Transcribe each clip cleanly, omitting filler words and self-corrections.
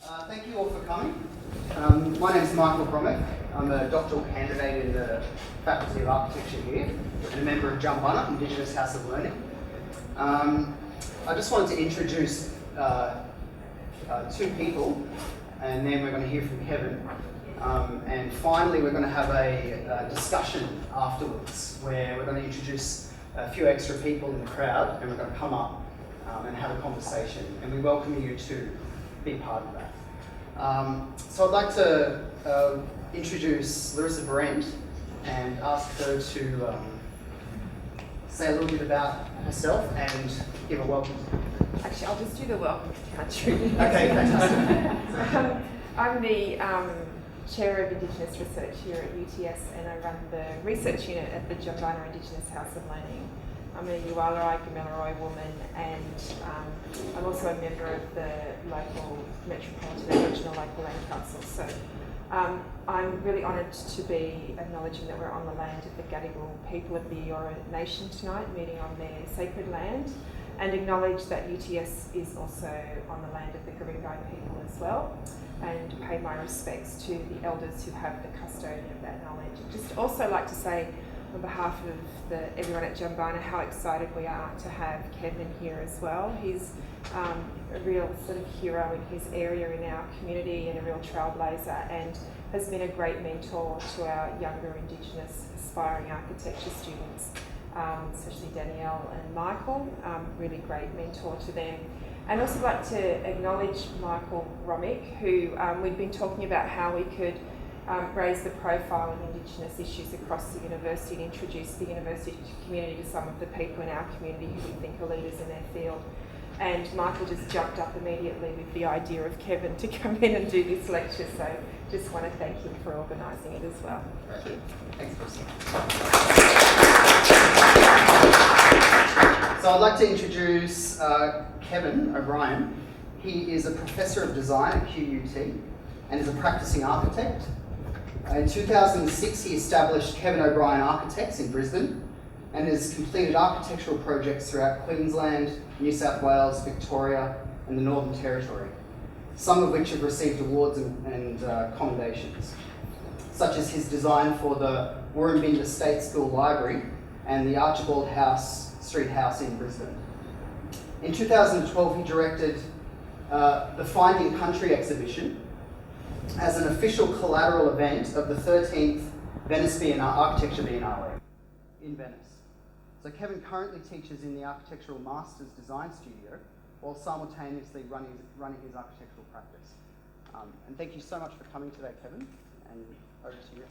Thank you all for coming. My name is Michael Bromwich. I'm a doctoral candidate in the Faculty of Architecture here and a member of Jumbunna, Indigenous House of Learning. I just wanted to introduce two people, and then we're going to hear from Kevin. And finally, we're going to have a discussion afterwards where we're going to introduce a few extra people in the crowd, and we're going to come up and have a conversation. And we welcome you to be part of that. So I'd like to introduce Larissa Brent and ask her to say a little bit about herself and give a welcome. Actually, I'll just do the welcome to country. Okay, fantastic. I'm the Chair of Indigenous Research here at UTS, and I run the research unit at the Jumbunna Indigenous House of Learning. I'm a Yuwalarai Gamilaroi woman, and I'm also a member of the local Metropolitan Aboriginal Local Land Council. So I'm really honoured to be acknowledging that we're on the land of the Gadigal people of the Eora Nation tonight, meeting on their sacred land, and acknowledge that UTS is also on the land of the Guringai people as well, and pay my respects to the elders who have the custodian of that knowledge. Just also like to say, on behalf of everyone at Jumbunna, how excited we are to have Kevin here as well. He's a real sort of hero in his area in our community and a real trailblazer, and has been a great mentor to our younger Indigenous aspiring architecture students, especially Danielle and Michael, really great mentor to them. And also like to acknowledge Michael Romick, who we've been talking about how we could raise the profile of Indigenous issues across the university and introduce the university community to some of the people in our community who we think are leaders in their field. And Michael just jumped up immediately with the idea of Kevin to come in and do this lecture, so just want to thank him for organising it as well. Thank you. Thanks, Chris. So I'd like to introduce Kevin O'Brien. He is a Professor of Design at QUT and is a practising architect. In 2006, he established Kevin O'Brien Architects in Brisbane and has completed architectural projects throughout Queensland, New South Wales, Victoria and the Northern Territory, some of which have received awards and commendations, such as his design for the Woorabinda State School Library and the Archibald St House in Brisbane. In 2012, he directed the Finding Country exhibition as an official collateral event of the 13th Venice Architecture Biennala in Venice. So Kevin currently teaches in the Architectural Masters Design Studio while simultaneously running his architectural practice. And thank you so much for coming today, Kevin, and over to you.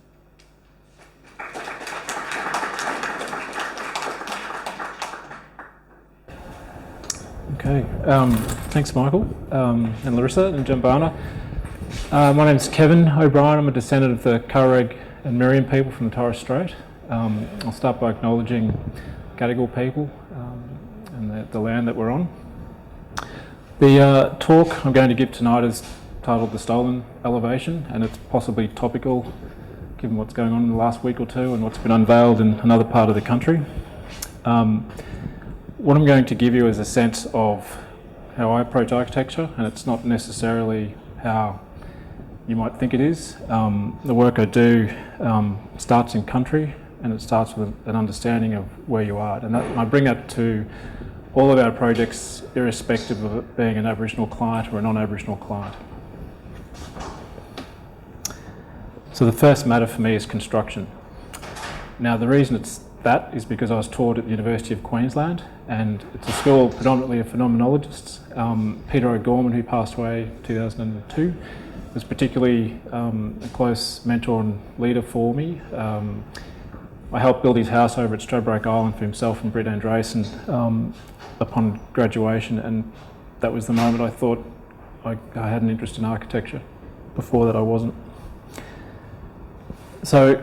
Okay, thanks Michael and Larissa and Jumbunna. My name's Kevin O'Brien. I'm a descendant of the Kurrag and Miriam people from the Torres Strait. I'll start by acknowledging Gadigal people and the land that we're on. The talk I'm going to give tonight is titled The Stolen Elevation, and it's possibly topical given what's going on in the last week or two and what's been unveiled in another part of the country. What I'm going to give you is a sense of how I approach architecture, and it's not necessarily how you might think it is. The work I do starts in country, and it starts with an understanding of where you are. And I bring that to all of our projects, irrespective of it being an Aboriginal client or a non-Aboriginal client. So the first matter for me is construction. Now the reason it's that is because I was taught at the University of Queensland, and it's a school predominantly of phenomenologists. Peter O'Gorman, who passed away in 2002, was particularly a close mentor and leader for me. I helped build his house over at Stradbroke Island for himself and Britt Andresen upon graduation, and that was the moment I thought I had an interest in architecture. Before that I wasn't. So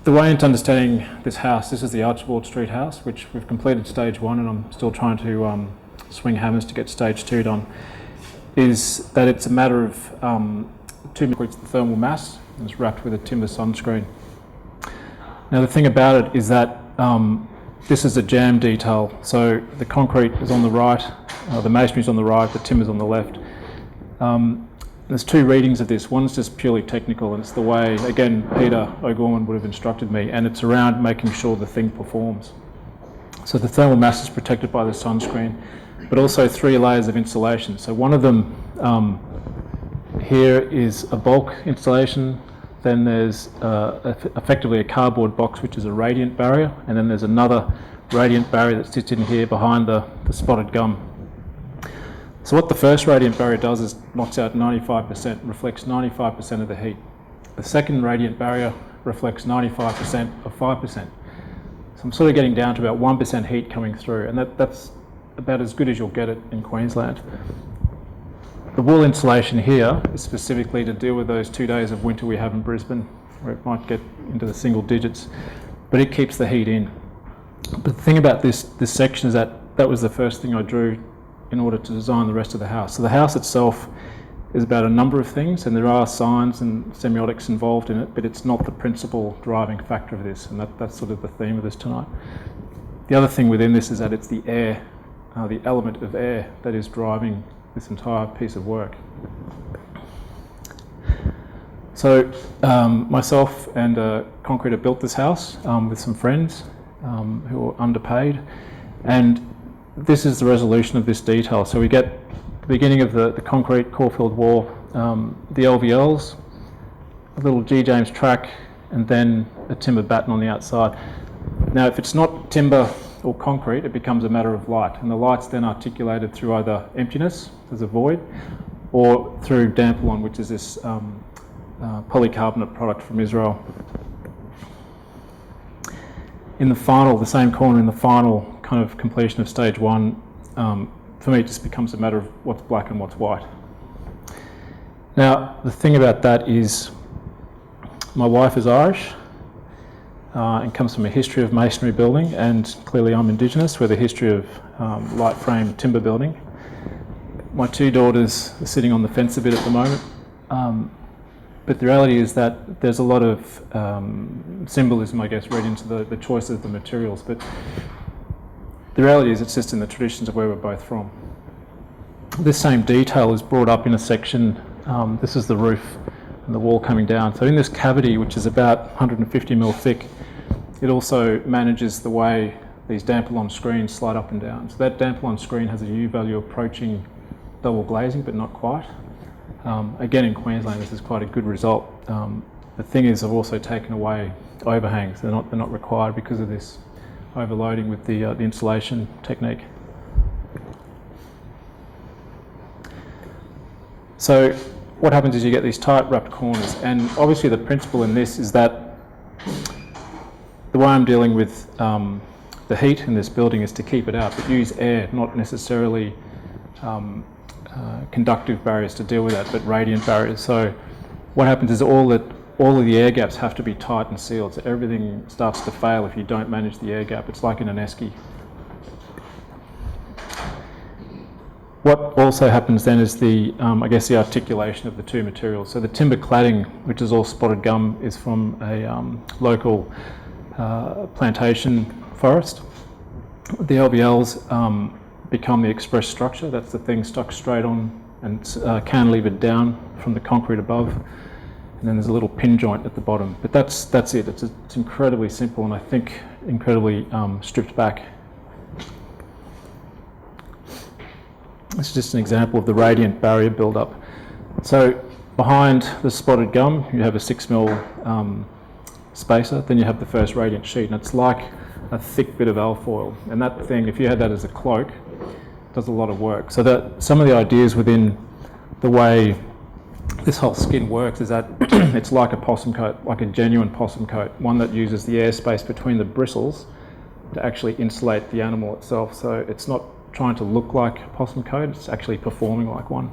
the way into understanding this house, this is the Archibald Street house, which we've completed stage 1 and I'm still trying to swing hammers to get stage 2 done, is that it's a matter of 2 meters of thermal mass and it's wrapped with a timber sunscreen. Now the thing about it is that this is a jam detail, so the concrete is on the right, the masonry is on the right, the timber is on the left. there's two readings of this. One's just purely technical, and it's the way, again, Peter O'Gorman would have instructed me, and it's around making sure the thing performs. So the thermal mass is protected by the sunscreen, but also 3 layers of insulation. So one of them here is a bulk insulation, then there's effectively a cardboard box which is a radiant barrier, and then there's another radiant barrier that sits in here behind the spotted gum. So what the first radiant barrier does is knocks out 95%, reflects 95% of the heat. The second radiant barrier reflects 95% of 5%. So I'm sort of getting down to about 1% heat coming through, and that's about as good as you'll get it in Queensland. The wool insulation here is specifically to deal with those 2 days of winter we have in Brisbane, where it might get into the single digits, but it keeps the heat in. But the thing about this section is that was the first thing I drew in order to design the rest of the house. So the house itself is about a number of things, and there are signs and semiotics involved in it, but it's not the principal driving factor of this, and that's sort of the theme of this tonight. The other thing within this is that it's the air, the element of air that is driving this entire piece of work. So myself and Concreter built this house with some friends who were underpaid, and this is the resolution of this detail. So we get the beginning of the concrete core-filled wall, the LVLs, a little G. James track, and then a timber batten on the outside. Now if it's not timber or concrete, it becomes a matter of light, and the light's then articulated through either emptiness, there's a void, or through Dampalon, which is this polycarbonate product from Israel. In the final, the same corner in the final kind of completion of stage 1, for me it just becomes a matter of what's black and what's white. Now the thing about that is my wife is Irish, and comes from a history of masonry building, and clearly I'm Indigenous with a history of light frame timber building. My 2 daughters are sitting on the fence a bit at the moment, but the reality is that there's a lot of symbolism, I guess, read into the choice of the materials, but the reality is it's just in the traditions of where we're both from. This same detail is brought up in a section, this is the roof and the wall coming down. So in this cavity, which is about 150 mil thick, it also manages the way these Dampalon screens slide up and down. So that Dampalon screen has a U value approaching double glazing, but not quite. Again, in Queensland, this is quite a good result. The thing is, I've also taken away overhangs. They're not required because of this overloading with the insulation technique. So what happens is you get these tight wrapped corners, and obviously the principle in this is that the way I'm dealing with the heat in this building is to keep it out, but use air, not necessarily conductive barriers to deal with that, but radiant barriers. So what happens is all of the air gaps have to be tight and sealed, so everything starts to fail if you don't manage the air gap. It's like in an esky. What also happens then is I guess the articulation of the 2 materials. So the timber cladding, which is all spotted gum, is from a local plantation forest. The LVLs become the express structure. That's the thing stuck straight on and cantilevered down from the concrete above. And then there's a little pin joint at the bottom. But that's it. It's incredibly simple, and I think incredibly stripped back. This is just an example of the radiant barrier build-up. So behind the spotted gum, you have a 6 mil spacer, then you have the first radiant sheet, and it's like a thick bit of alfoil. And that thing, if you had that as a cloak, does a lot of work. So that some of the ideas within the way this whole skin works is that it's like a possum coat, like a genuine possum coat, one that uses the airspace between the bristles to actually insulate the animal itself. So it's not trying to look like a possum coat, it's actually performing like one.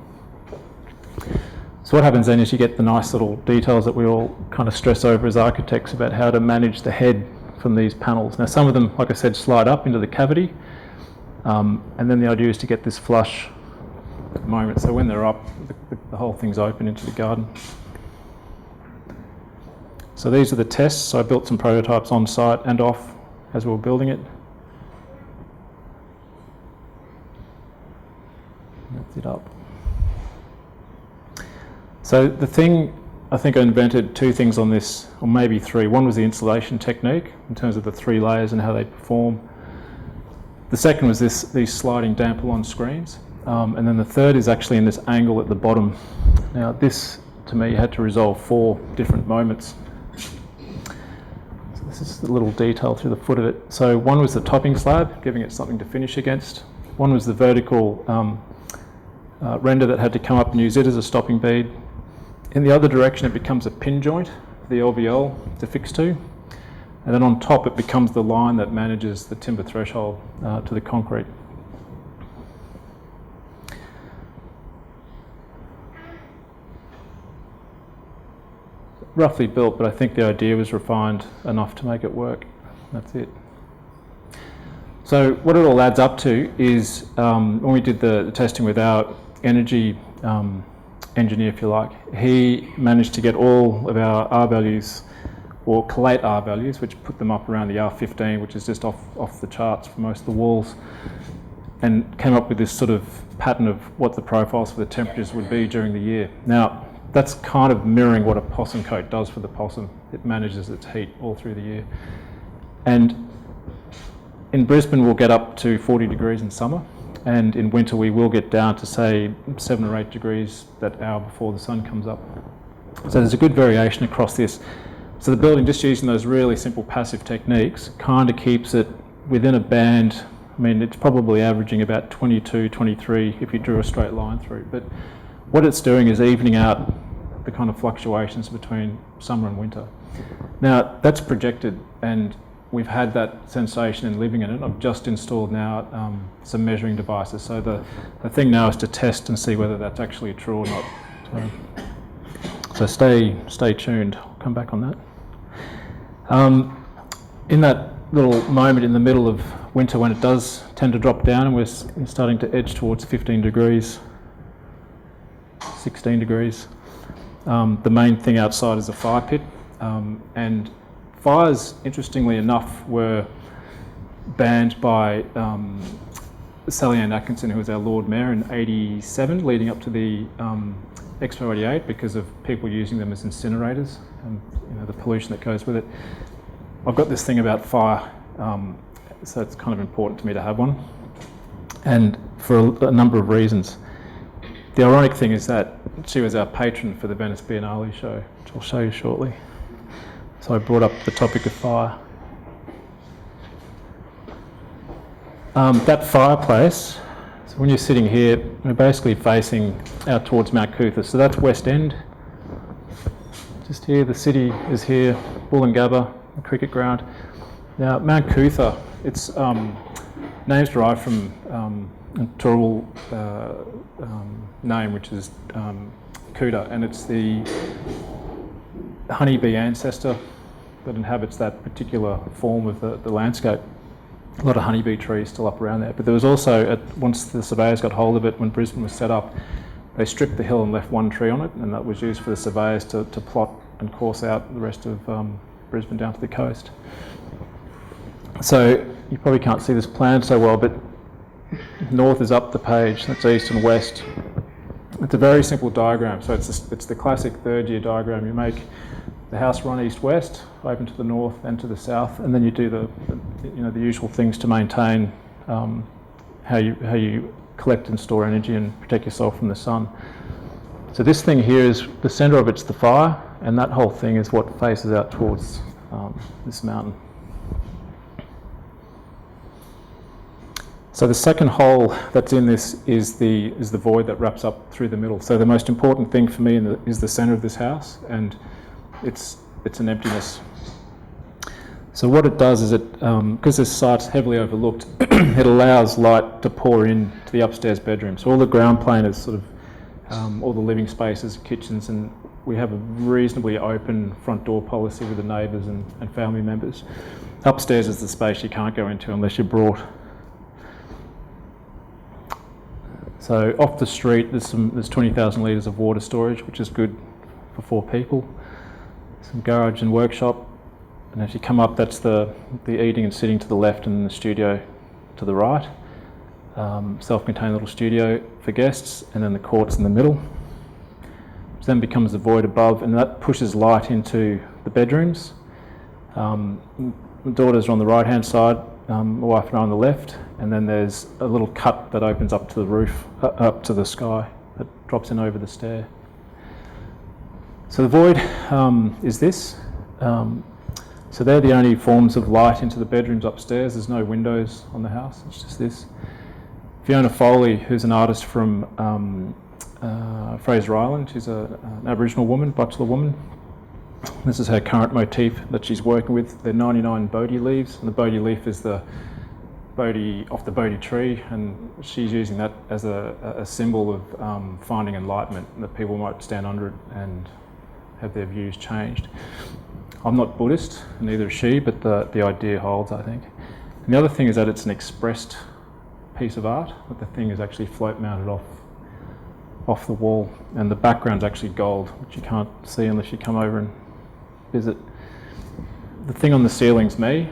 So what happens then is you get the nice little details that we all kind of stress over as architects about how to manage the head from these panels. Now some of them, like I said, slide up into the cavity, and then the idea is to get this flush moment. So when they're up, the whole thing's open into the garden. So these are the tests. So I built some prototypes on site and off as we were building it. That's it up. So the thing, I think I invented two things on this, or maybe three. One was the insulation technique in terms of the three layers and how they perform. The second was these sliding damper-on screens. And then the third is actually in this angle at the bottom. Now this, to me, had to resolve 4 different moments. So this is a little detail through the foot of it. So one was the topping slab, giving it something to finish against. One was the vertical render that had to come up and use it as a stopping bead. In the other direction, it becomes a pin joint, the LVL to fix to. And then on top, it becomes the line that manages the timber threshold to the concrete. Roughly built, but I think the idea was refined enough to make it work. That's it. So what it all adds up to is, when we did the testing with our energy engineer, if you like, he managed to get all of our R values, or collate R values, which put them up around the R15, which is just off the charts for most of the walls, and came up with this sort of pattern of what the profiles for the temperatures would be during the year. Now, that's kind of mirroring what a possum coat does for the possum. It manages its heat all through the year. And in Brisbane, we'll get up to 40 degrees in summer, and in winter we will get down to, say, 7 or 8 degrees that hour before the sun comes up. So there's a good variation across this. So the building, just using those really simple passive techniques, kind of keeps it within a band. I mean, it's probably averaging about 22, 23 if you drew a straight line through. But what it's doing is evening out the kind of fluctuations between summer and winter. Now, that's projected, and we've had that sensation in living in it. I've just installed now some measuring devices. So the thing now is to test and see whether that's actually true or not. So stay tuned. I'll come back on that. In that little moment in the middle of winter when it does tend to drop down and we're starting to edge towards 15 degrees, 16 degrees, the main thing outside is a fire pit. And fires, interestingly enough, were banned by Sally Ann Atkinson, who was our Lord Mayor in '87, leading up to the Expo 88, because of people using them as incinerators and the pollution that goes with it. I've got this thing about fire, so it's kind of important to me to have one, and for a number of reasons. The ironic thing is that she was our patron for the Venice Biennale show, which I'll show you shortly. So I brought up the topic of fire. That fireplace, so when you're sitting here, we're basically facing out towards Mount Cootha. So that's West End. Just here, the city is here, Woolloongabba, the cricket ground. Now, Mount Cootha, its name's derived from a Turrbal name, which is Kuta, and it's the honeybee ancestor that inhabits that particular form of the landscape. A lot of honeybee trees still up around there. But there was also, once the surveyors got hold of it, when Brisbane was set up, they stripped the hill and left one tree on it, and that was used for the surveyors to plot and course out the rest of Brisbane down to the coast. So you probably can't see this plan so well, but north is up the page, that's east and west. It's a very simple diagram, so it's the classic third-year diagram. You make the house run east-west, open to the north and to the south, and then you do the usual things to maintain how you collect and store energy and protect yourself from the sun. So this thing here is the centre of it's the fire, and that whole thing is what faces out towards this mountain. So the second hole that's in this is the void that wraps up through the middle. So the most important thing for me is the centre of this house, and it's an emptiness. So what it does is because this site's heavily overlooked, it allows light to pour in to the upstairs bedroom. So all the ground plane is sort of all the living spaces, kitchens, and we have a reasonably open front door policy with the neighbours and family members. Upstairs is the space you can't go into unless you're brought. So off the street, there's 20,000 litres of water storage, which is good for 4 people. Some garage and workshop, and as you come up, that's the eating and sitting to the left, and the studio to the right. Self-contained little studio for guests, and then the courts in the middle. which then becomes the void above, and that pushes light into the bedrooms. The daughters are on the right-hand side, my wife and I on the left, and then there's a little cut that opens up to the roof, up to the sky, that drops in over the stair. So the void is this. So they're the only forms of light into the bedrooms upstairs. There's no windows on the house, it's just this. Fiona Foley, who's an artist from Fraser Island, she's an Aboriginal woman, bachelor woman. This is her current motif that she's working with. They're 99 Bodhi leaves, and the Bodhi leaf is the Bodhi off the Bodhi tree, and she's using that as a symbol of finding enlightenment, that people might stand under it and have their views changed. I'm not Buddhist, neither is she, but the idea holds, I think. And the other thing is that it's an expressed piece of art, that the thing is actually float mounted off the wall, and the background's actually gold, which you can't see unless you come over and visit. The thing on the ceiling's me.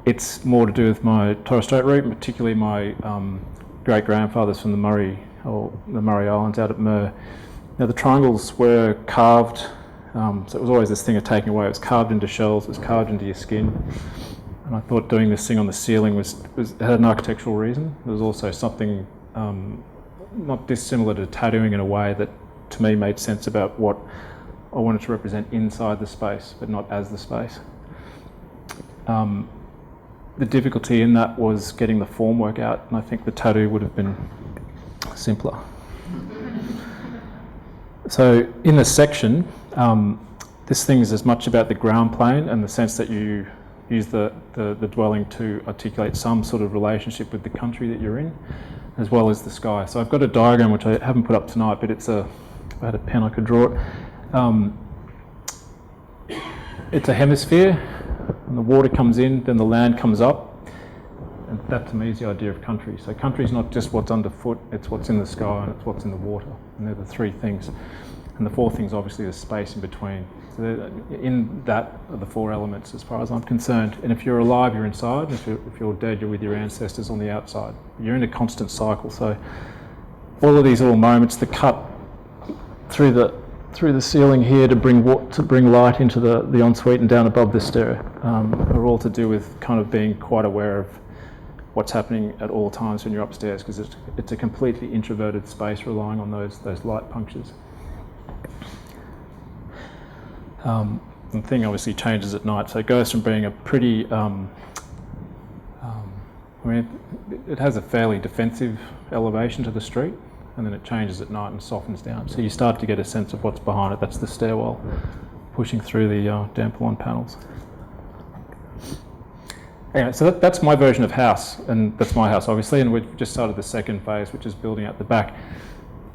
It's more to do with my Torres Strait root, and particularly my great-grandfather's from the Murray Islands out at Mer. Now the triangles were carved, so it was always this thing of taking away. It was carved into shells, it was carved into your skin. And I thought doing this thing on the ceiling had an architectural reason. There was also something not dissimilar to tattooing in a way that to me made sense about what I wanted to represent inside the space, but not as the space. The difficulty in that was getting the formwork out, and I think the tattoo would have been simpler. So in this section, this thing is as much about the ground plane and the sense that you use the dwelling to articulate some sort of relationship with the country that you're in, as well as the sky. So I've got a diagram which I haven't put up tonight, but if I had a pen I could draw it. It's a hemisphere, and the water comes in, then the land comes up, and that to me is the idea of country. So country is not just what's underfoot, it's what's in the sky and it's what's in the water, and they're the three things. And the fourth thing is obviously the space in between. So in that are the four elements as far as I'm concerned. And if you're alive, you're inside, and if you're dead, you're with your ancestors on the outside. You're in a constant cycle. So all of these little moments, the cut through the ceiling here to bring light into the ensuite and down above the stair are all to do with kind of being quite aware of what's happening at all times when you're upstairs, because it's a completely introverted space relying on those light punctures. The thing obviously changes at night, so it goes from being a pretty, it has a fairly defensive elevation to the street, and then it changes at night and softens down. So you start to get a sense of what's behind it. That's the stairwell pushing through the Dampier panels. Anyway, so that's my version of house, and that's my house obviously, and we've just started the second phase, which is building out the back.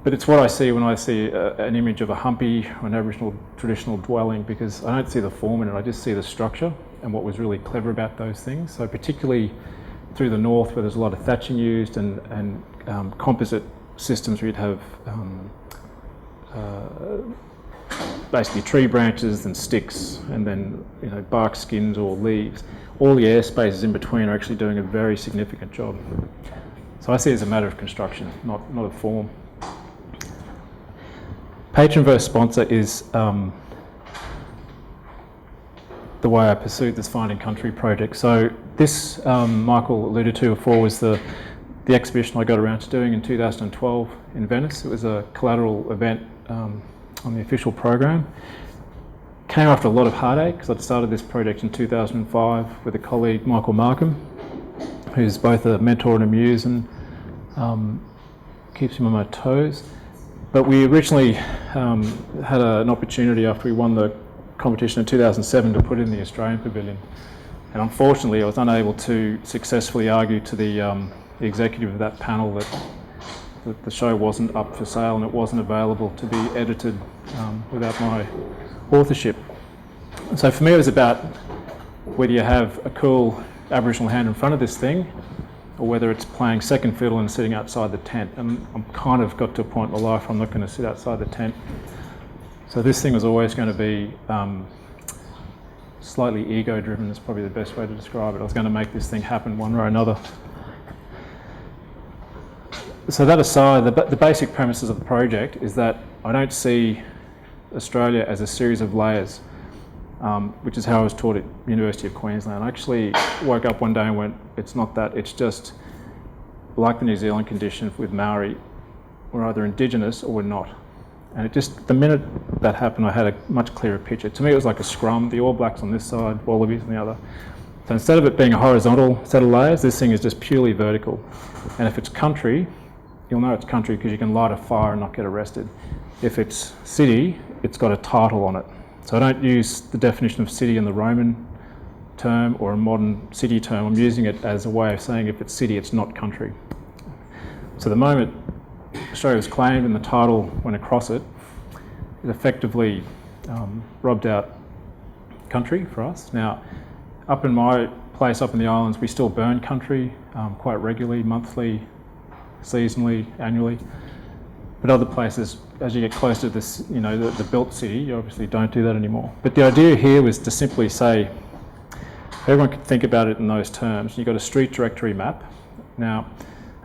But it's what I see when I see an image of a humpy or an Aboriginal traditional dwelling, because I don't see the form in it, I just see the structure and what was really clever about those things. So particularly through the north, where there's a lot of thatching used and composite systems where you'd have basically tree branches and sticks, and then bark skins or leaves. All the air spaces in between are actually doing a very significant job. So I see it as a matter of construction, not a form. Patron versus sponsor is the way I pursued this Finding Country project. So this, Michael alluded to before, was the exhibition I got around to doing in 2012 in Venice. It was a collateral event on the official program. Came after a lot of heartache, because I'd started this project in 2005 with a colleague, Michael Markham, who's both a mentor and a muse, and keeps me on my toes. But we originally had an opportunity after we won the competition in 2007 to put it in the Australian Pavilion. And unfortunately, I was unable to successfully argue to the executive of that panel that the show wasn't up for sale and it wasn't available to be edited without my authorship. So for me, it was about whether you have a cool Aboriginal hand in front of this thing, or whether it's playing second fiddle and sitting outside the tent. And I'm kind of got to a point in my life where I'm not going to sit outside the tent. So this thing was always going to be slightly ego-driven, is probably the best way to describe it. I was going to make this thing happen one way or another. So that aside, the basic premises of the project is that I don't see Australia as a series of layers, which is how I was taught at University of Queensland. I actually woke up one day and went, it's not that, it's just like the New Zealand condition with Maori, we're either Indigenous or we're not. And it just, the minute that happened, I had a much clearer picture. To me, it was like a scrum, the All Blacks on this side, Wallabies on the other. So instead of it being a horizontal set of layers, this thing is just purely vertical. And if it's country, you'll know it's country because you can light a fire and not get arrested. If it's city, it's got a title on it. So I don't use the definition of city in the Roman term or a modern city term. I'm using it as a way of saying if it's city, it's not country. So the moment Australia was claimed and the title went across it, it effectively robbed out country for us. Now, up in my place, up in the islands, we still burn country quite regularly, monthly, seasonally, annually. But other places, as you get closer to this, you know, the built city, you obviously don't do that anymore. But the idea here was to simply say, everyone could think about it in those terms. You've got a street directory map. Now,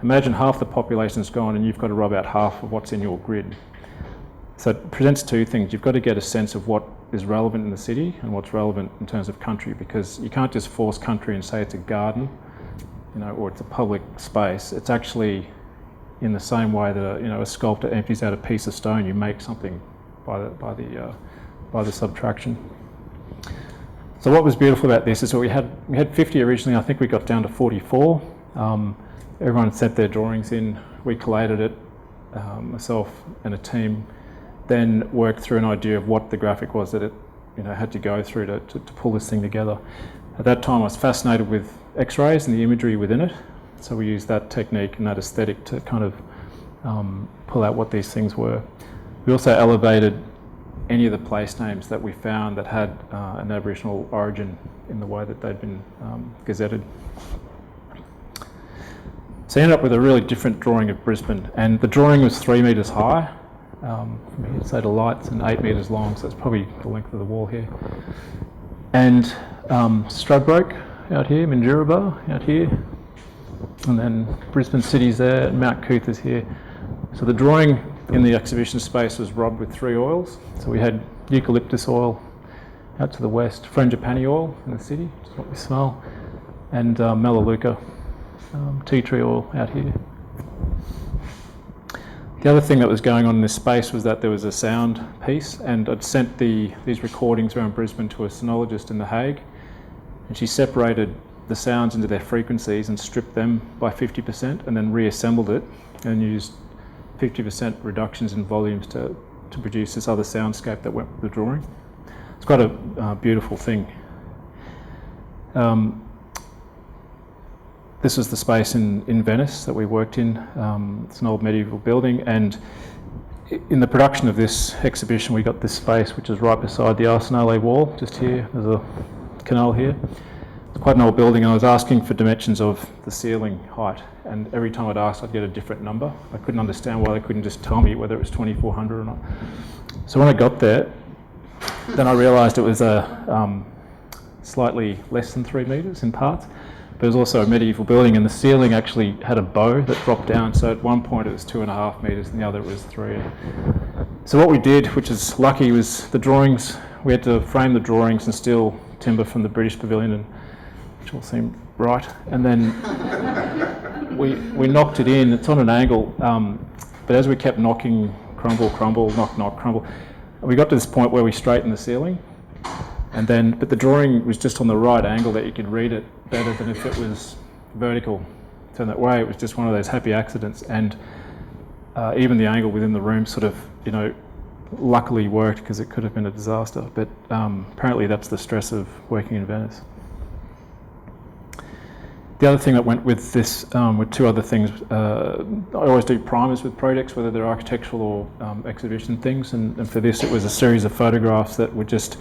imagine half the population's gone and you've got to rob out half of what's in your grid. So it presents two things. You've got to get a sense of what is relevant in the city and what's relevant in terms of country, because you can't just force country and say it's a garden, you know, or it's a public space. It's actually in the same way that a sculptor empties out a piece of stone, you make something by the subtraction. So what was beautiful about this is that we had 50 originally. I think we got down to 44. Everyone sent their drawings in. We collated it, myself and a team, then worked through an idea of what the graphic was that it had to go through to pull this thing together. At that time I was fascinated with X-rays and the imagery within it, so we used that technique and that aesthetic to kind of pull out what these things were. We also elevated any of the place names that we found that had an Aboriginal origin in the way that they'd been gazetted. So I ended up with a really different drawing of Brisbane, and the drawing was 3 metres high. From here, so the lights, and 8 metres long, so it's probably the length of the wall here. And Stradbroke out here, Minjerribah out here, and then Brisbane City's there, and Mount Couth is here. So the drawing in the exhibition space was robbed with 3 oils. So we had eucalyptus oil out to the west, frangipani oil in the city, which is what we smell, and melaleuca, tea tree oil out here. The other thing that was going on in this space was that there was a sound piece, and I'd sent these recordings around Brisbane to a sonologist in The Hague, and she separated the sounds into their frequencies and stripped them by 50% and then reassembled it and used 50% reductions in volumes to produce this other soundscape that went with the drawing. It's quite a beautiful thing. This was the space in Venice that we worked in. It's an old medieval building, and in the production of this exhibition we got this space which is right beside the Arsenale wall, just here. There's a canal here. It's quite an old building, and I was asking for dimensions of the ceiling height, and every time I'd ask I'd get a different number. I couldn't understand why they couldn't just tell me whether it was 2400 or not. So when I got there, then I realised it was a slightly less than 3 metres in parts. There was also a medieval building, and the ceiling actually had a bow that dropped down, so at one point it was 2.5 metres and the other it was 3. So what we did, which is lucky, was the drawings, we had to frame the drawings and steal timber from the British Pavilion, which all seemed right, and then we knocked it in. It's on an angle, but as we kept knocking, crumble, crumble, knock, knock, crumble, we got to this point where we straightened the ceiling. And then, but the drawing was just on the right angle that you could read it better than if it was vertical. So in that way, it was just one of those happy accidents. And even the angle within the room sort of, luckily worked, because it could have been a disaster. But apparently that's the stress of working in Venice. The other thing that went with this, with 2 other things, I always do primers with projects, whether they're architectural or exhibition things. And for this, it was a series of photographs that were just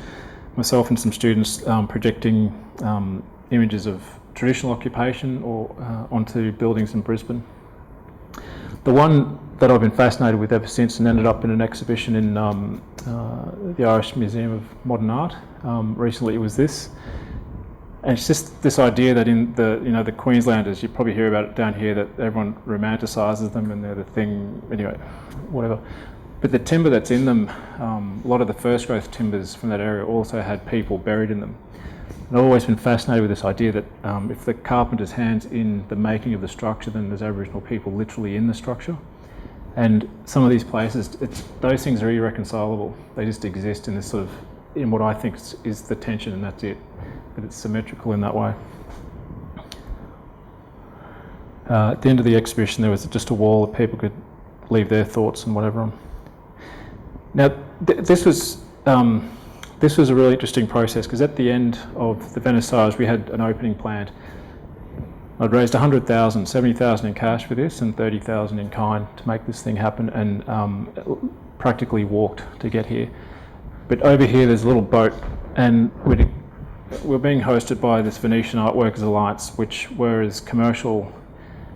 myself and some students projecting images of traditional occupation or onto buildings in Brisbane. The one that I've been fascinated with ever since, and ended up in an exhibition in the Irish Museum of Modern Art recently, was this. And it's just this idea that in the Queenslanders, you probably hear about it down here, that everyone romanticises them and they're the thing, anyway, whatever. But the timber that's in them, a lot of the first growth timbers from that area also had people buried in them. And I've always been fascinated with this idea that if the carpenter's hand's in the making of the structure, then there's Aboriginal people literally in the structure. And some of these places, those things are irreconcilable. They just exist in this sort of, in what I think is the tension, and that's it. But it's symmetrical in that way. At the end of the exhibition, there was just a wall that people could leave their thoughts and whatever on. Now, this was a really interesting process, because at the end of the Vernissage, we had an opening planned. I'd raised 100,000, 70,000 in cash for this, and 30,000 in kind to make this thing happen, and practically walked to get here. But over here, there's a little boat, and we're being hosted by this Venetian Artworkers Alliance, which were as commercial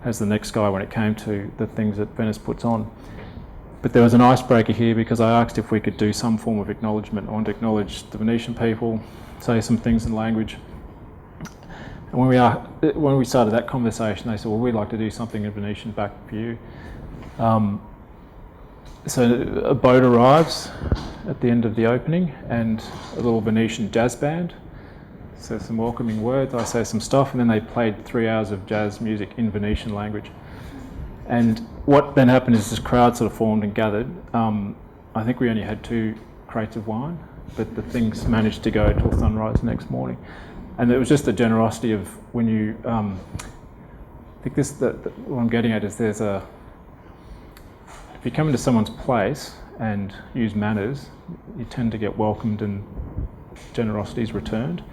as the next guy when it came to the things that Venice puts on. But there was an icebreaker here, because I asked if we could do some form of acknowledgement. I wanted to acknowledge the Venetian people, say some things in language. And when we started that conversation, they said, well, we'd like to do something in Venetian back for you. So a boat arrives at the end of the opening, and a little Venetian jazz band says some welcoming words, I say some stuff, and then they played 3 hours of jazz music in Venetian language. And what then happened is this crowd sort of formed and gathered. I think we only had 2 crates of wine, but the things managed to go till sunrise the next morning. And it was just the generosity of when you, I think what I'm getting at is if you come into someone's place and use manners, you tend to get welcomed and generosity is returned.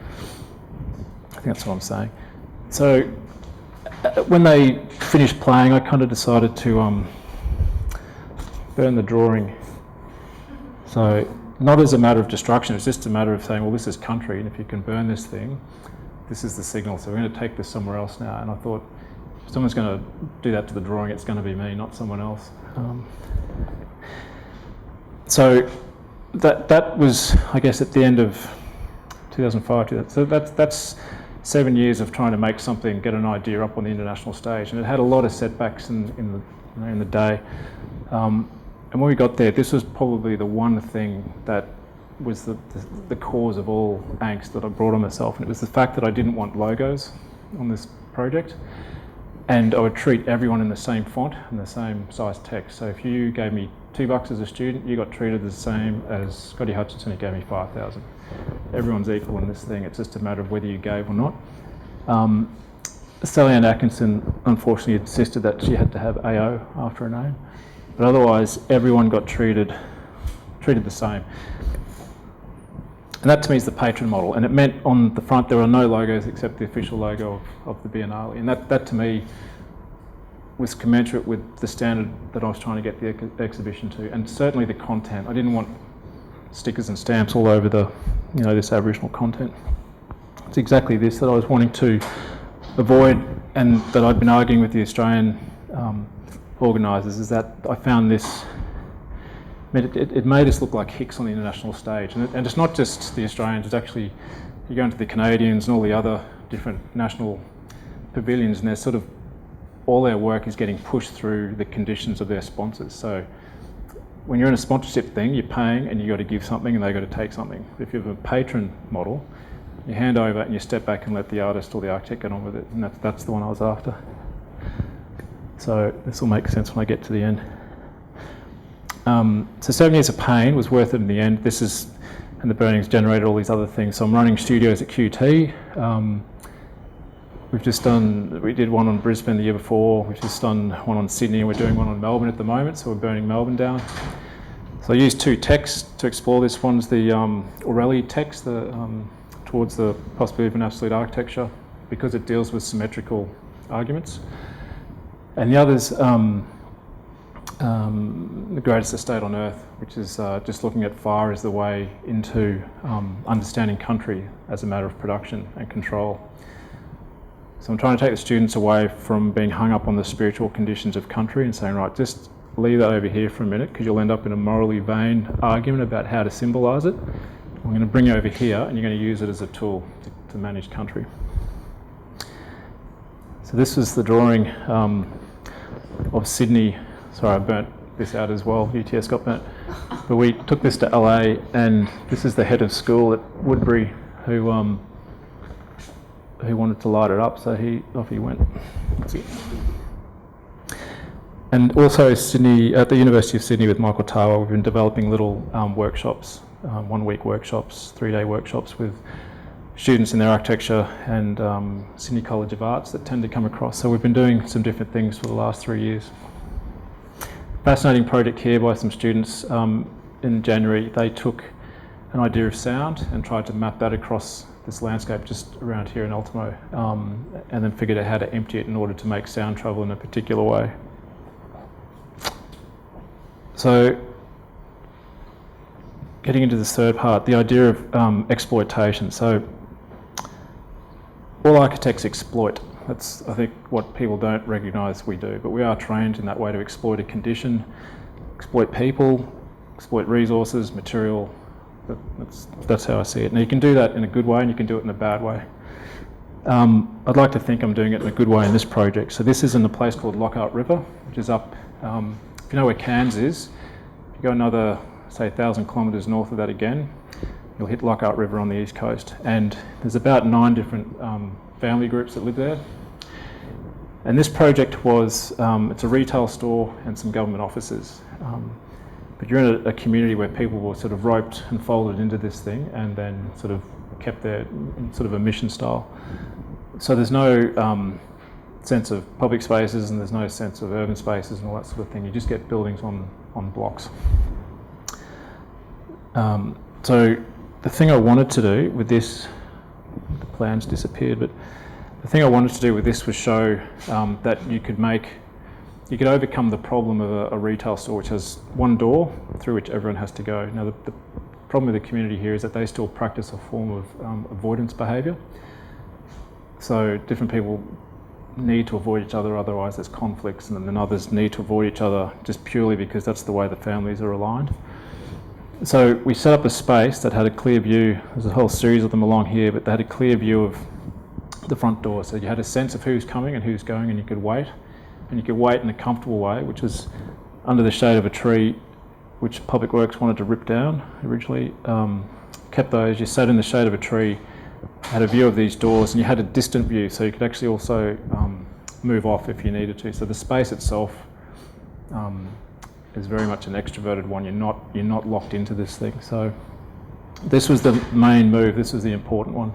I think that's what I'm saying. So when they finished playing, I kind of decided to burn the drawing. So not as a matter of destruction, it's just a matter of saying, well, this is country, and if you can burn this thing, this is the signal. So we're going to take this somewhere else now. And I thought, if someone's going to do that to the drawing, it's going to be me, not someone else. So that was, I guess, at the end of 2005. So that's 7 years of trying to make something, get an idea up on the international stage, and it had a lot of setbacks in the day. And when we got there, this was probably the one thing that was the cause of all angst that I brought on myself, and it was the fact that I didn't want logos on this project, and I would treat everyone in the same font and the same size text. So if you gave me $2 as a student, you got treated the same as Scotty Hutchinson, who gave me 5,000. Everyone's equal in this thing. It's just a matter of whether you gave or not. Sally Ann Atkinson unfortunately insisted that she had to have AO after her name, but otherwise everyone got treated the same. And that to me is the patron model, and it meant on the front there were no logos except the official logo of the Biennale, and that to me was commensurate with the standard that I was trying to get the exhibition to, and certainly the content. I didn't want stickers and stamps all over this Aboriginal content. It's exactly this that I was wanting to avoid, and that I'd been arguing with the Australian organisers, is that I found this, it made us look like hicks on the international stage. And it's not just the Australians, it's actually, you go into the Canadians and all the other different national pavilions, and they're sort of, all their work is getting pushed through the conditions of their sponsors. So when you're in a sponsorship thing, you're paying and you've got to give something and they've got to take something. If you have a patron model, you hand over and you step back and let the artist or the architect get on with it, and that's the one I was after. So this will make sense when I get to the end. So 7 years of pain was worth it in the end. And the burnings generated all these other things. So I'm running studios at QT. We did one on Brisbane the year before. We've just done one on Sydney, and we're doing one on Melbourne at the moment. So we're burning Melbourne down. So I used 2 texts to explore this. One's the O'Reilly text towards the possibility of an absolute architecture, because it deals with symmetrical arguments. And the other's the greatest estate on earth, which is just looking at fire as the way into understanding country as a matter of production and control. So I'm trying to take the students away from being hung up on the spiritual conditions of country and saying, right, just leave that over here for a minute, because you'll end up in a morally vain argument about how to symbolise it. I'm going to bring you over here and you're going to use it as a tool to manage country. So this is the drawing of Sydney. Sorry, I burnt this out as well. UTS got burnt. But we took this to LA, and this is the head of school at Woodbury who wanted to light it up, so off he went. That's it. And also Sydney, at the University of Sydney with Michael Tawa, we've been developing little workshops, 1 week workshops, 3-day workshops with students in their architecture and Sydney College of Arts that tend to come across. So we've been doing some different things for the last 3 years. Fascinating project here by some students in January. They took an idea of sound and tried to map that across this landscape just around here in Ultimo, and then figured out how to empty it in order to make sound travel in a particular way. So, getting into this third part, the idea of exploitation. So, all architects exploit. That's, I think, what people don't recognise we do, but we are trained in that way to exploit a condition, exploit people, exploit resources, material. That's how I see it. Now, you can do that in a good way and you can do it in a bad way. I'd like to think I'm doing it in a good way in this project. So this is in a place called Lockhart River, which is up, if you know where Cairns is, if you go another, say, 1,000 kilometres north of that again, you'll hit Lockhart River on the east coast. And there's about 9 different family groups that live there. And this project was, it's a retail store and some government offices. But you're in a community where people were sort of roped and folded into this thing and then sort of kept there in sort of a mission style. So there's no sense of public spaces and there's no sense of urban spaces and all that sort of thing. You just get buildings on blocks. So the thing I wanted to do with this, the plans disappeared, but the thing I wanted to do with this was show that you could overcome the problem of a retail store which has one door through which everyone has to go. Now the problem with the community here is that they still practice a form of avoidance behaviour. So different people need to avoid each other, otherwise there's conflicts, and then others need to avoid each other just purely because that's the way the families are aligned. So we set up a space that had a clear view. There's a whole series of them along here, but they had a clear view of the front door. So you had a sense of who's coming and who's going, and you could wait. And you could wait in a comfortable way, which was under the shade of a tree, which Public Works wanted to rip down originally. Kept those. You sat in the shade of a tree, had a view of these doors, and you had a distant view, so you could actually also move off if you needed to. So the space itself is very much an extroverted one. You're not locked into this thing. So this was the main move. This was the important one.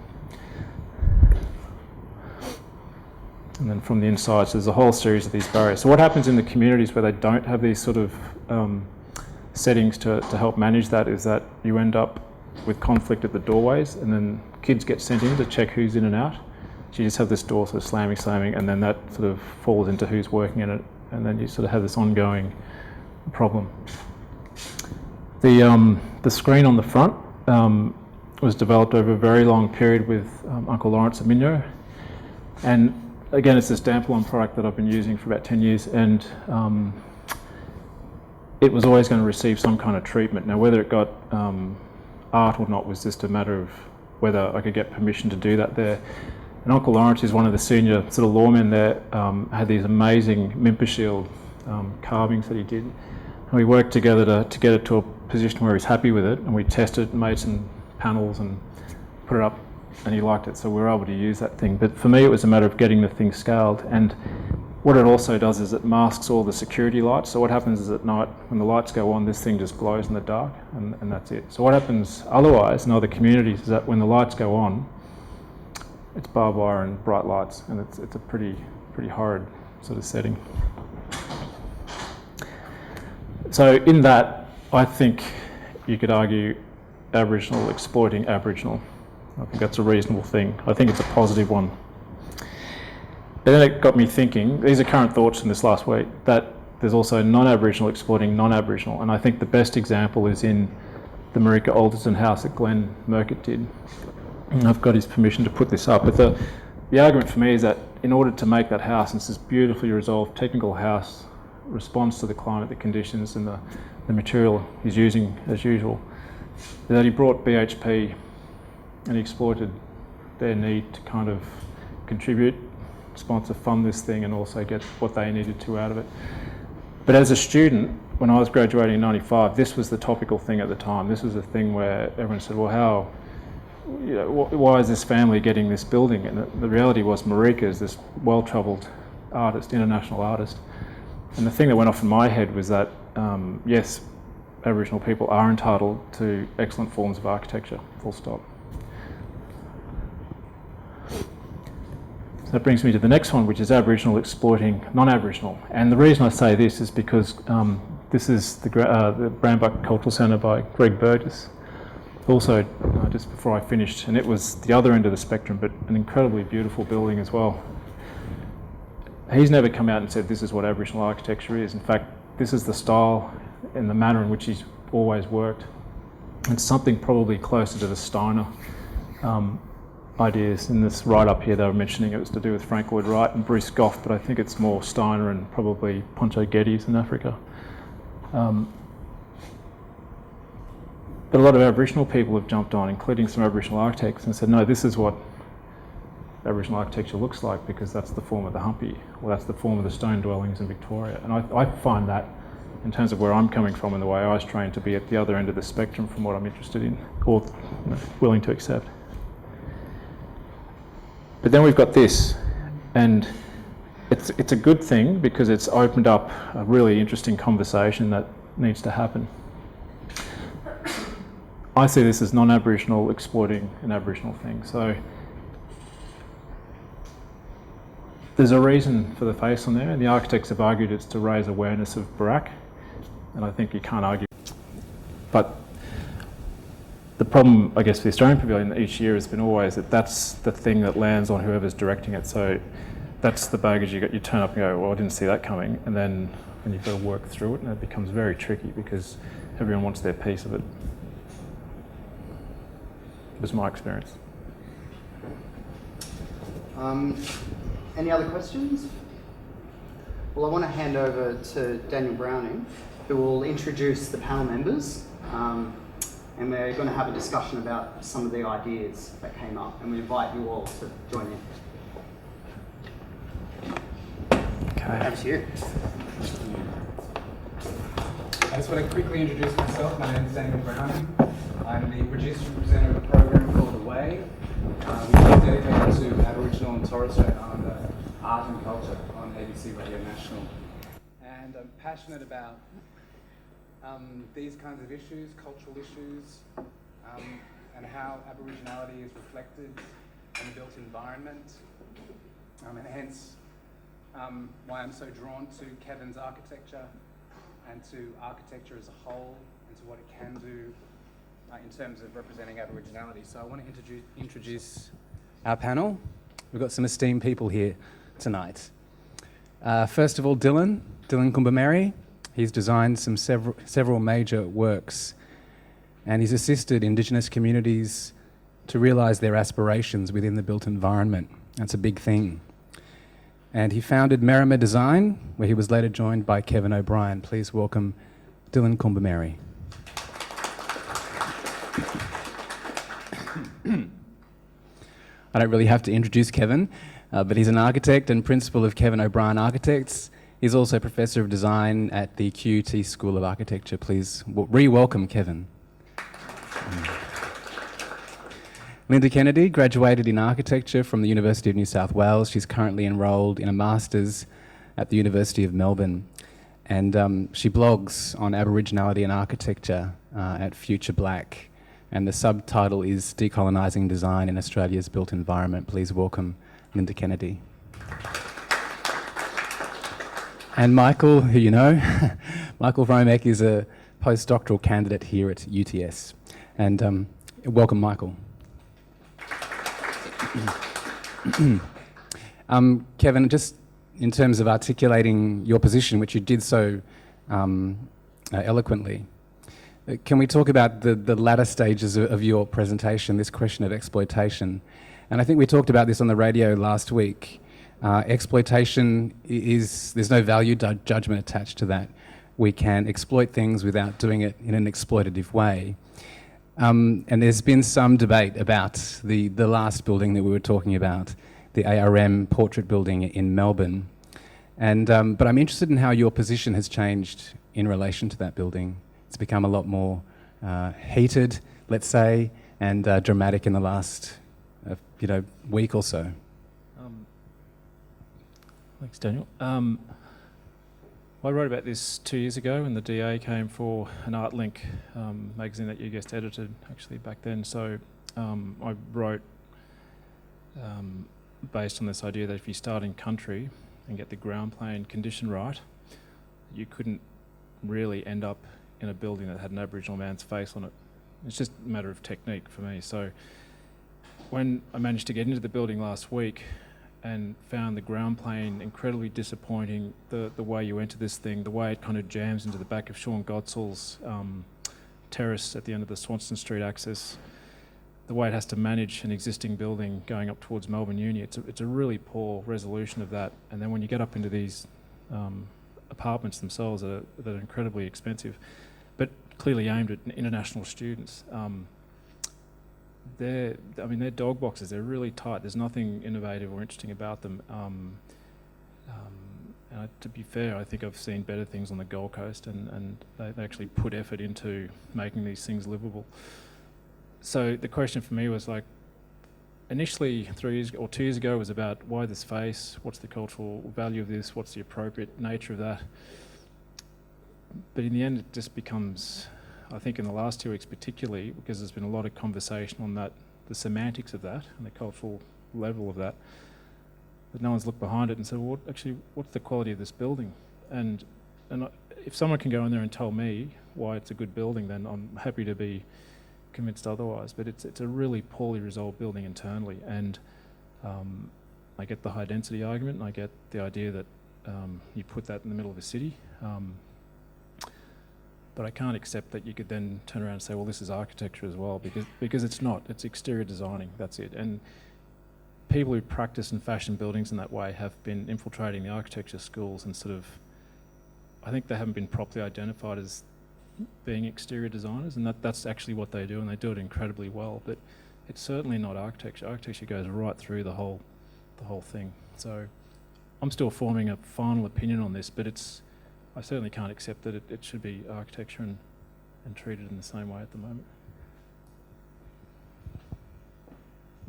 And then from the inside, so there's a whole series of these barriers. So what happens in the communities where they don't have these sort of settings to help manage that is that you end up with conflict at the doorways, and then kids get sent in to check who's in and out. So you just have this door sort of slamming, and then that sort of falls into who's working in it, and then you sort of have this ongoing problem. The screen on the front was developed over a very long period with Uncle Lawrence Aminyo, and again, it's this Damplon product that I've been using for about 10 years, and it was always going to receive some kind of treatment. Now, whether it got art or not was just a matter of whether I could get permission to do that there. And Uncle Lawrence is one of the senior sort of lawmen there, had these amazing Mimper Shield carvings that he did. And we worked together to get it to a position where he's happy with it, and we tested and made some panels and put it up, and he liked it, so we were able to use that thing. But for me, it was a matter of getting the thing scaled, and what it also does is it masks all the security lights. So what happens is at night, when the lights go on, this thing just glows in the dark, and that's it. So what happens otherwise in other communities is that when the lights go on, it's barbed wire and bright lights, and it's a pretty horrid sort of setting. So in that, I think you could argue Aboriginal exploiting Aboriginal. I think that's a reasonable thing. I think it's a positive one. But then it got me thinking, these are current thoughts from this last week, that there's also non-Aboriginal exploiting non-Aboriginal, and I think the best example is in the Marika Alderson house that Glenn Murcutt did. And I've got his permission to put this up, but the argument for me is that in order to make that house, and it's this beautifully resolved technical house, responds to the climate, the conditions, and the material he's using as usual. that he brought BHP and he exploited their need to kind of contribute, sponsor, fund this thing, and also get what they needed to out of it. But as a student, when I was graduating in '95, this was the topical thing at the time. This was a thing where everyone said, well, how, you know, why is this family getting this building? And the reality was Marika is this well-travelled artist, international artist. And the thing that went off in my head was that, yes, Aboriginal people are entitled to excellent forms of architecture, full stop. So that brings me to the next one, which is Aboriginal exploiting non-Aboriginal. And the reason I say this is because this is the Brambuck Cultural Centre by Greg Burgess. Also, just before I finished, and it was the other end of the spectrum, but an incredibly beautiful building as well. He's never come out and said this is what Aboriginal architecture is. In fact, this is the style and the manner in which he's always worked. It's something probably closer to the Steiner ideas. In this write-up here, they were mentioning it was to do with Frank Lloyd Wright and Bruce Goff, but I think it's more Steiner and probably Poncho Geddes in Africa. But a lot of Aboriginal people have jumped on, including some Aboriginal architects, and said, no, this is what Aboriginal architecture looks like, because that's the form of the humpy, or that's the form of the stone dwellings in Victoria. And I find that, in terms of where I'm coming from and the way I was trained, to be at the other end of the spectrum from what I'm interested in, or willing to accept. But then we've got this, and it's a good thing because it's opened up a really interesting conversation that needs to happen. I see this as non-Aboriginal exploiting an Aboriginal thing. So there's a reason for the face on there, and the architects have argued it's to raise awareness of Barak, and I think you can't argue. But the problem, I guess, for the Australian Pavilion each year has been always that that's the thing that lands on whoever's directing it. So that's the baggage you got. You turn up and go, well, I didn't see that coming, and then you've got to work through it, and it becomes very tricky because everyone wants their piece of it. It was my experience. Any other questions? Well, I want to hand over to Daniel Browning, who will introduce the panel members, and we're going to have a discussion about some of the ideas that came up, and we invite you all to join in. Okay. Over to you. I just want to quickly introduce myself. My name is Daniel Browning. I'm the producer and presenter of a program called Away, which is dedicated to Aboriginal and Torres Strait Islander art and culture on ABC Radio National. And I'm passionate about these kinds of issues, cultural issues, and how Aboriginality is reflected in the built environment, and hence why I'm so drawn to Kevin's architecture and to architecture as a whole and to what it can do in terms of representing Aboriginality. So I want to introduce our panel. We've got some esteemed people here tonight. First of all, Dylan Kumbameri. He's designed several major works, and he's assisted Indigenous communities to realise their aspirations within the built environment. That's a big thing. And he founded Merrimah Design, where he was later joined by Kevin O'Brien. Please welcome Dylan Kumbameri. I don't really have to introduce Kevin, but he's an architect and principal of Kevin O'Brien Architects. He's also Professor of Design at the QUT School of Architecture. Please re-welcome Kevin. Linda Kennedy graduated in architecture from the University of New South Wales. She's currently enrolled in a master's at the University of Melbourne. And she blogs on Aboriginality and architecture at Future Black. And the subtitle is Decolonising Design in Australia's Built Environment. Please welcome Linda Kennedy. And Michael, who you know, Michael Vromek is a postdoctoral candidate here at UTS. And welcome, Michael. Kevin, just in terms of articulating your position, which you did so eloquently, can we talk about the latter stages of your presentation, this question of exploitation? And I think we talked about this on the radio last week. Exploitation there's no value judgment attached to that. We can exploit things without doing it in an exploitative way. And there's been some debate about the last building that we were talking about, the ARM portrait building in Melbourne. And but I'm interested in how your position has changed in relation to that building. It's become a lot more heated, let's say, and dramatic in the last week or so. Thanks, Daniel. I wrote about this 2 years ago when the DA came for an Art Link magazine that you guest edited actually back then. So I wrote based on this idea that if you start in country and get the ground plane condition right, you couldn't really end up in a building that had an Aboriginal man's face on it. It's just a matter of technique for me. So when I managed to get into the building last week and found the ground plane incredibly disappointing, the way you enter this thing, the way it kind of jams into the back of Sean Godsall's terrace at the end of the Swanston Street access, the way it has to manage an existing building going up towards Melbourne Uni, it's a really poor resolution of that. And then when you get up into these apartments themselves that are incredibly expensive, but clearly aimed at international students, they're dog boxes. They're really tight. There's nothing innovative or interesting about them. And to be fair, I think I've seen better things on the Gold Coast, and they actually put effort into making these things livable. So the question for me was, like, initially 2 years ago was about why this face, what's the cultural value of this, what's the appropriate nature of that. But in the end, it just becomes, I think in the last 2 weeks particularly, because there's been a lot of conversation on that, the semantics of that and the cultural level of that, but no one's looked behind it and said, well, what's the quality of this building? And if someone can go in there and tell me why it's a good building, then I'm happy to be convinced otherwise. But it's a really poorly resolved building internally, and I get the high density argument, and I get the idea that you put that in the middle of a city. But I can't accept that you could then turn around and say, well, this is architecture as well, because it's not. It's exterior designing, that's it. And people who practice and fashion buildings in that way have been infiltrating the architecture schools and sort of, I think they haven't been properly identified as being exterior designers, and that's actually what they do, and they do it incredibly well. But it's certainly not architecture. Architecture goes right through the whole thing. So I'm still forming a final opinion on this, but I certainly can't accept that it should be architecture and treated in the same way at the moment.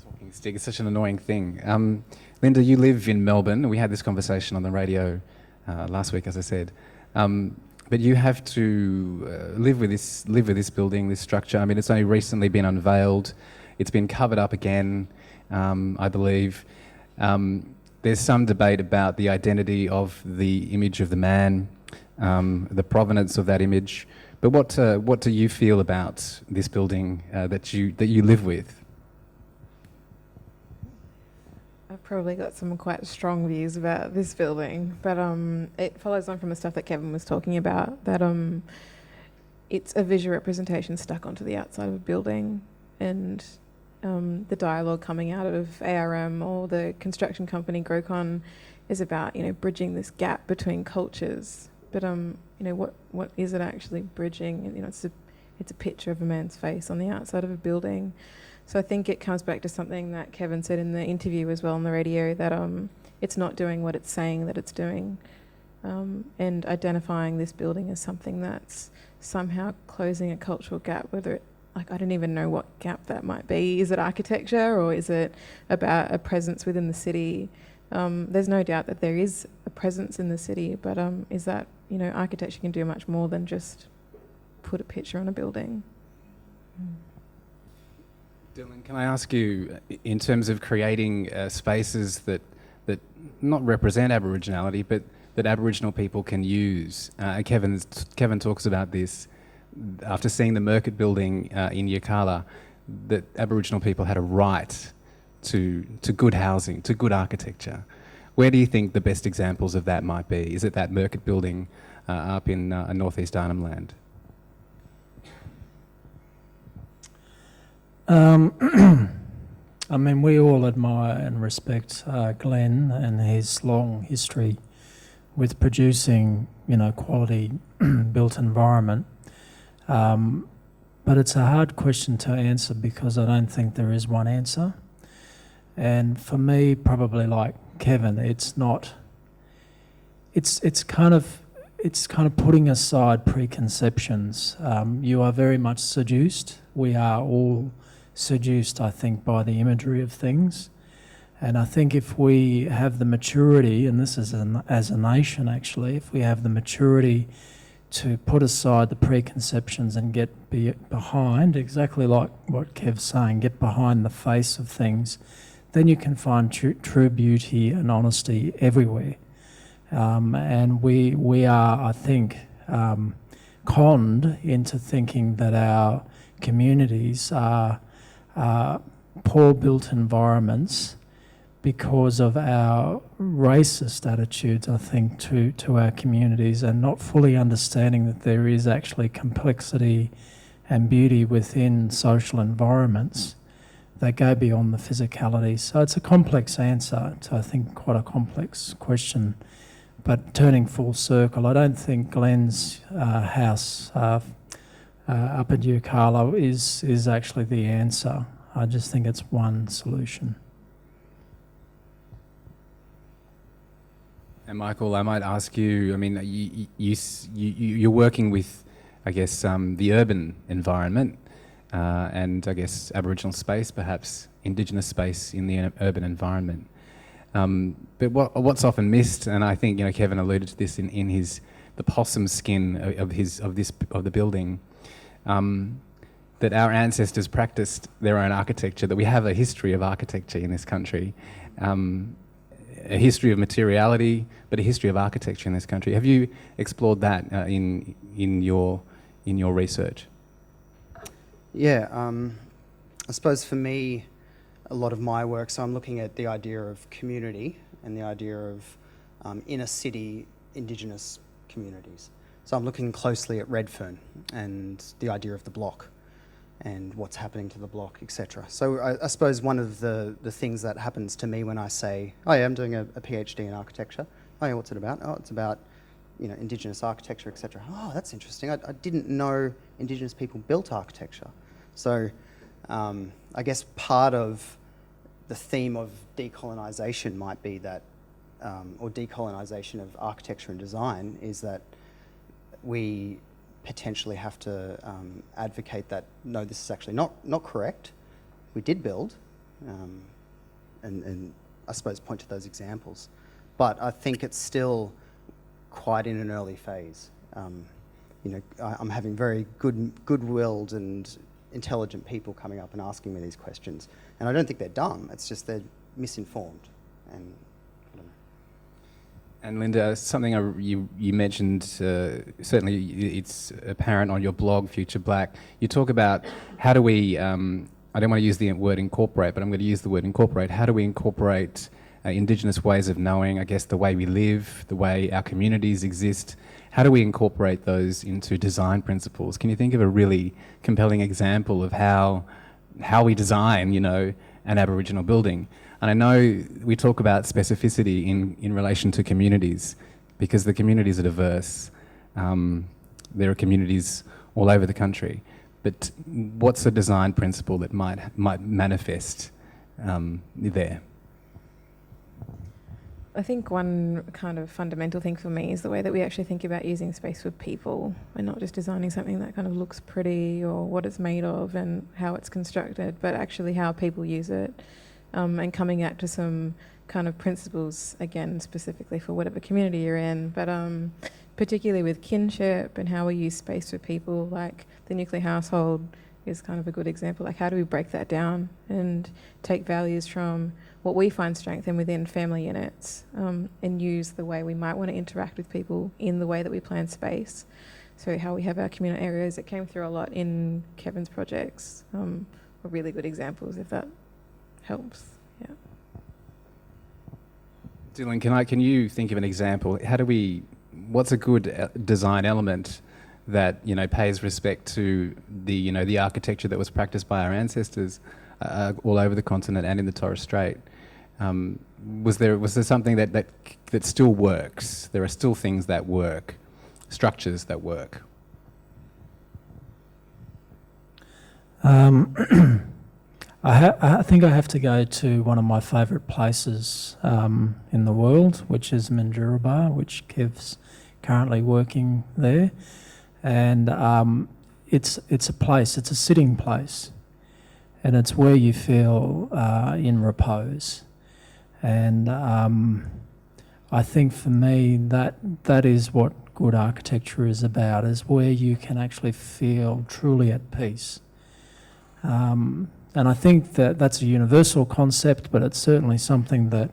Talking stick is such an annoying thing. Linda, you live in Melbourne. We had this conversation on the radio last week, as I said. But you have to live with this building, this structure. I mean, it's only recently been unveiled. It's been covered up again, I believe. There's some debate about the identity of the image of the man, the provenance of that image. But what do you feel about this building that you live with? I've probably got some quite strong views about this building, but it follows on from the stuff that Kevin was talking about, that it's a visual representation stuck onto the outside of a building, and the dialogue coming out of ARM or the construction company Grocon is about, bridging this gap between cultures. But what is it actually bridging? It's a picture of a man's face on the outside of a building. So I think it comes back to something that Kevin said in the interview as well on the radio, that it's not doing what it's saying that it's doing, and identifying this building as something that's somehow closing a cultural gap, whether it, I don't even know what gap that might be. Is it architecture, or is it about a presence within the city? There's no doubt that there is a presence in the city, but is that, architecture can do much more than just put a picture on a building. Dylan, can I ask you, in terms of creating spaces that not represent Aboriginality, but that Aboriginal people can use? Kevin talks about this after seeing the Merkit building in Yirrkala, that Aboriginal people had a right to good housing, to good architecture. Where do you think the best examples of that might be? Is it that Merkit building up in northeast Arnhem Land? We all admire and respect Glenn and his long history with producing, quality built environment. But but it's a hard question to answer because I don't think there is one answer. And for me, probably like Kevin, it's kind of putting aside preconceptions. You are very much seduced. We are all seduced, I think, by the imagery of things. And I think if we have the maturity, and this is as a nation actually, if we have the maturity to put aside the preconceptions and get behind, exactly like what Kev's saying, get behind the face of things, then you can find true beauty and honesty everywhere. And we are, I think, conned into thinking that our communities are poor built environments because of our racist attitudes, I think, to our communities, and not fully understanding that there is actually complexity and beauty within social environments that go beyond the physicality. So it's a complex answer to, I think, quite a complex question. But turning full circle, I don't think Glenn's house up at Eucala is actually the answer. I just think it's one solution. And Michael, I might ask you, I mean, you're working with, I guess, the urban environment and I guess Aboriginal space, perhaps Indigenous space in the urban environment. But what's often missed, and I think Kevin alluded to this in the possum skin of the building, that our ancestors practiced their own architecture, that we have a history of architecture in this country, a history of materiality, but a history of architecture in this country. Have you explored that in your research? Yeah, I suppose for me, a lot of my work, so I'm looking at the idea of community and the idea of inner city Indigenous communities. So I'm looking closely at Redfern and the idea of the block and what's happening to the block, etc. So I suppose one of the things that happens to me when I say, oh yeah, I'm doing a PhD in architecture. Oh yeah, what's it about? Oh, it's about Indigenous architecture, etc. Oh, that's interesting. I didn't know Indigenous people built architecture. So I guess part of the theme of decolonisation might be that, or decolonisation of architecture and design, is that we potentially have to advocate that, no, this is actually not correct. We did build, and I suppose point to those examples. But I think it's still quite in an early phase. I'm having very good-willed and intelligent people coming up and asking me these questions. And I don't think they're dumb, it's just they're misinformed. And I don't know. And Linda, something you mentioned, certainly it's apparent on your blog, Future Black. You talk about how do we, I don't want to use the word incorporate, but I'm going to use the word incorporate. How do we incorporate Indigenous ways of knowing, I guess, the way we live, the way our communities exist? How do we incorporate those into design principles? Can you think of a really compelling example of how we design, an Aboriginal building? And I know we talk about specificity in relation to communities, because the communities are diverse. There are communities all over the country. But what's a design principle that might manifest there? I think one kind of fundamental thing for me is the way that we actually think about using space for people, and not just designing something that kind of looks pretty or what it's made of and how it's constructed, but actually how people use it, and coming out to some kind of principles, again, specifically for whatever community you're in, but particularly with kinship and how we use space for people, like the nuclear household is kind of a good example. Like, how do we break that down and take values from what we find strength in within family units, and use the way we might want to interact with people in the way that we plan space. So how we have our communal areas, it came through a lot in Kevin's projects, are really good examples, if that helps. Yeah. Dylan, can you think of an example? What's a good design element that pays respect to the architecture that was practiced by our ancestors all over the continent and in the Torres Strait? Was there something that still works? There are still things that work, structures that work. I think I have to go to one of my favourite places in the world, which is Manduraba, which Kev's currently working there. And it's a place, it's a sitting place. And it's where you feel in repose. And I think for me that is what good architecture is about, is where you can actually feel truly at peace. And I think that that's a universal concept, but it's certainly something that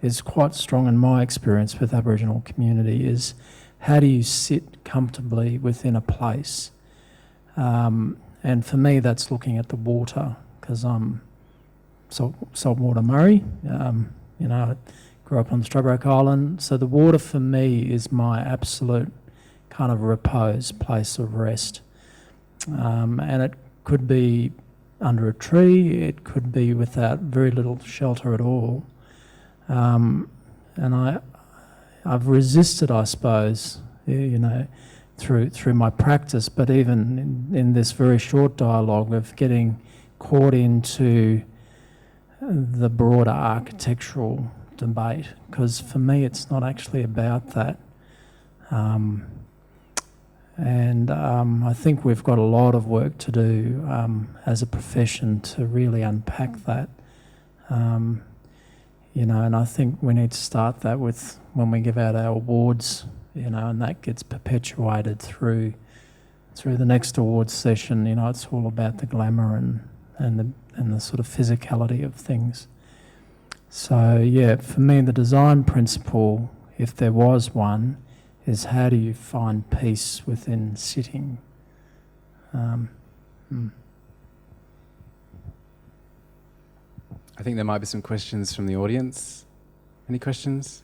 is quite strong in my experience with Aboriginal community, is how do you sit comfortably within a place? And for me, that's looking at the water, because I'm saltwater Murray. I grew up on Stradbroke Island, so the water for me is my absolute kind of repose, place of rest. And it could be under a tree, it could be without very little shelter at all. And I've resisted, I suppose, through my practice, but even in this very short dialogue of getting caught into the broader architectural debate, because for me it's not actually about that. I think we've got a lot of work to do as a profession to really unpack that. And I think we need to start that with when we give out our awards, and that gets perpetuated through the next awards session. It's all about the glamour and the sort of physicality of things. So yeah, for me the design principle, if there was one, is how do you find peace within sitting? I think there might be some questions from the audience. Any questions?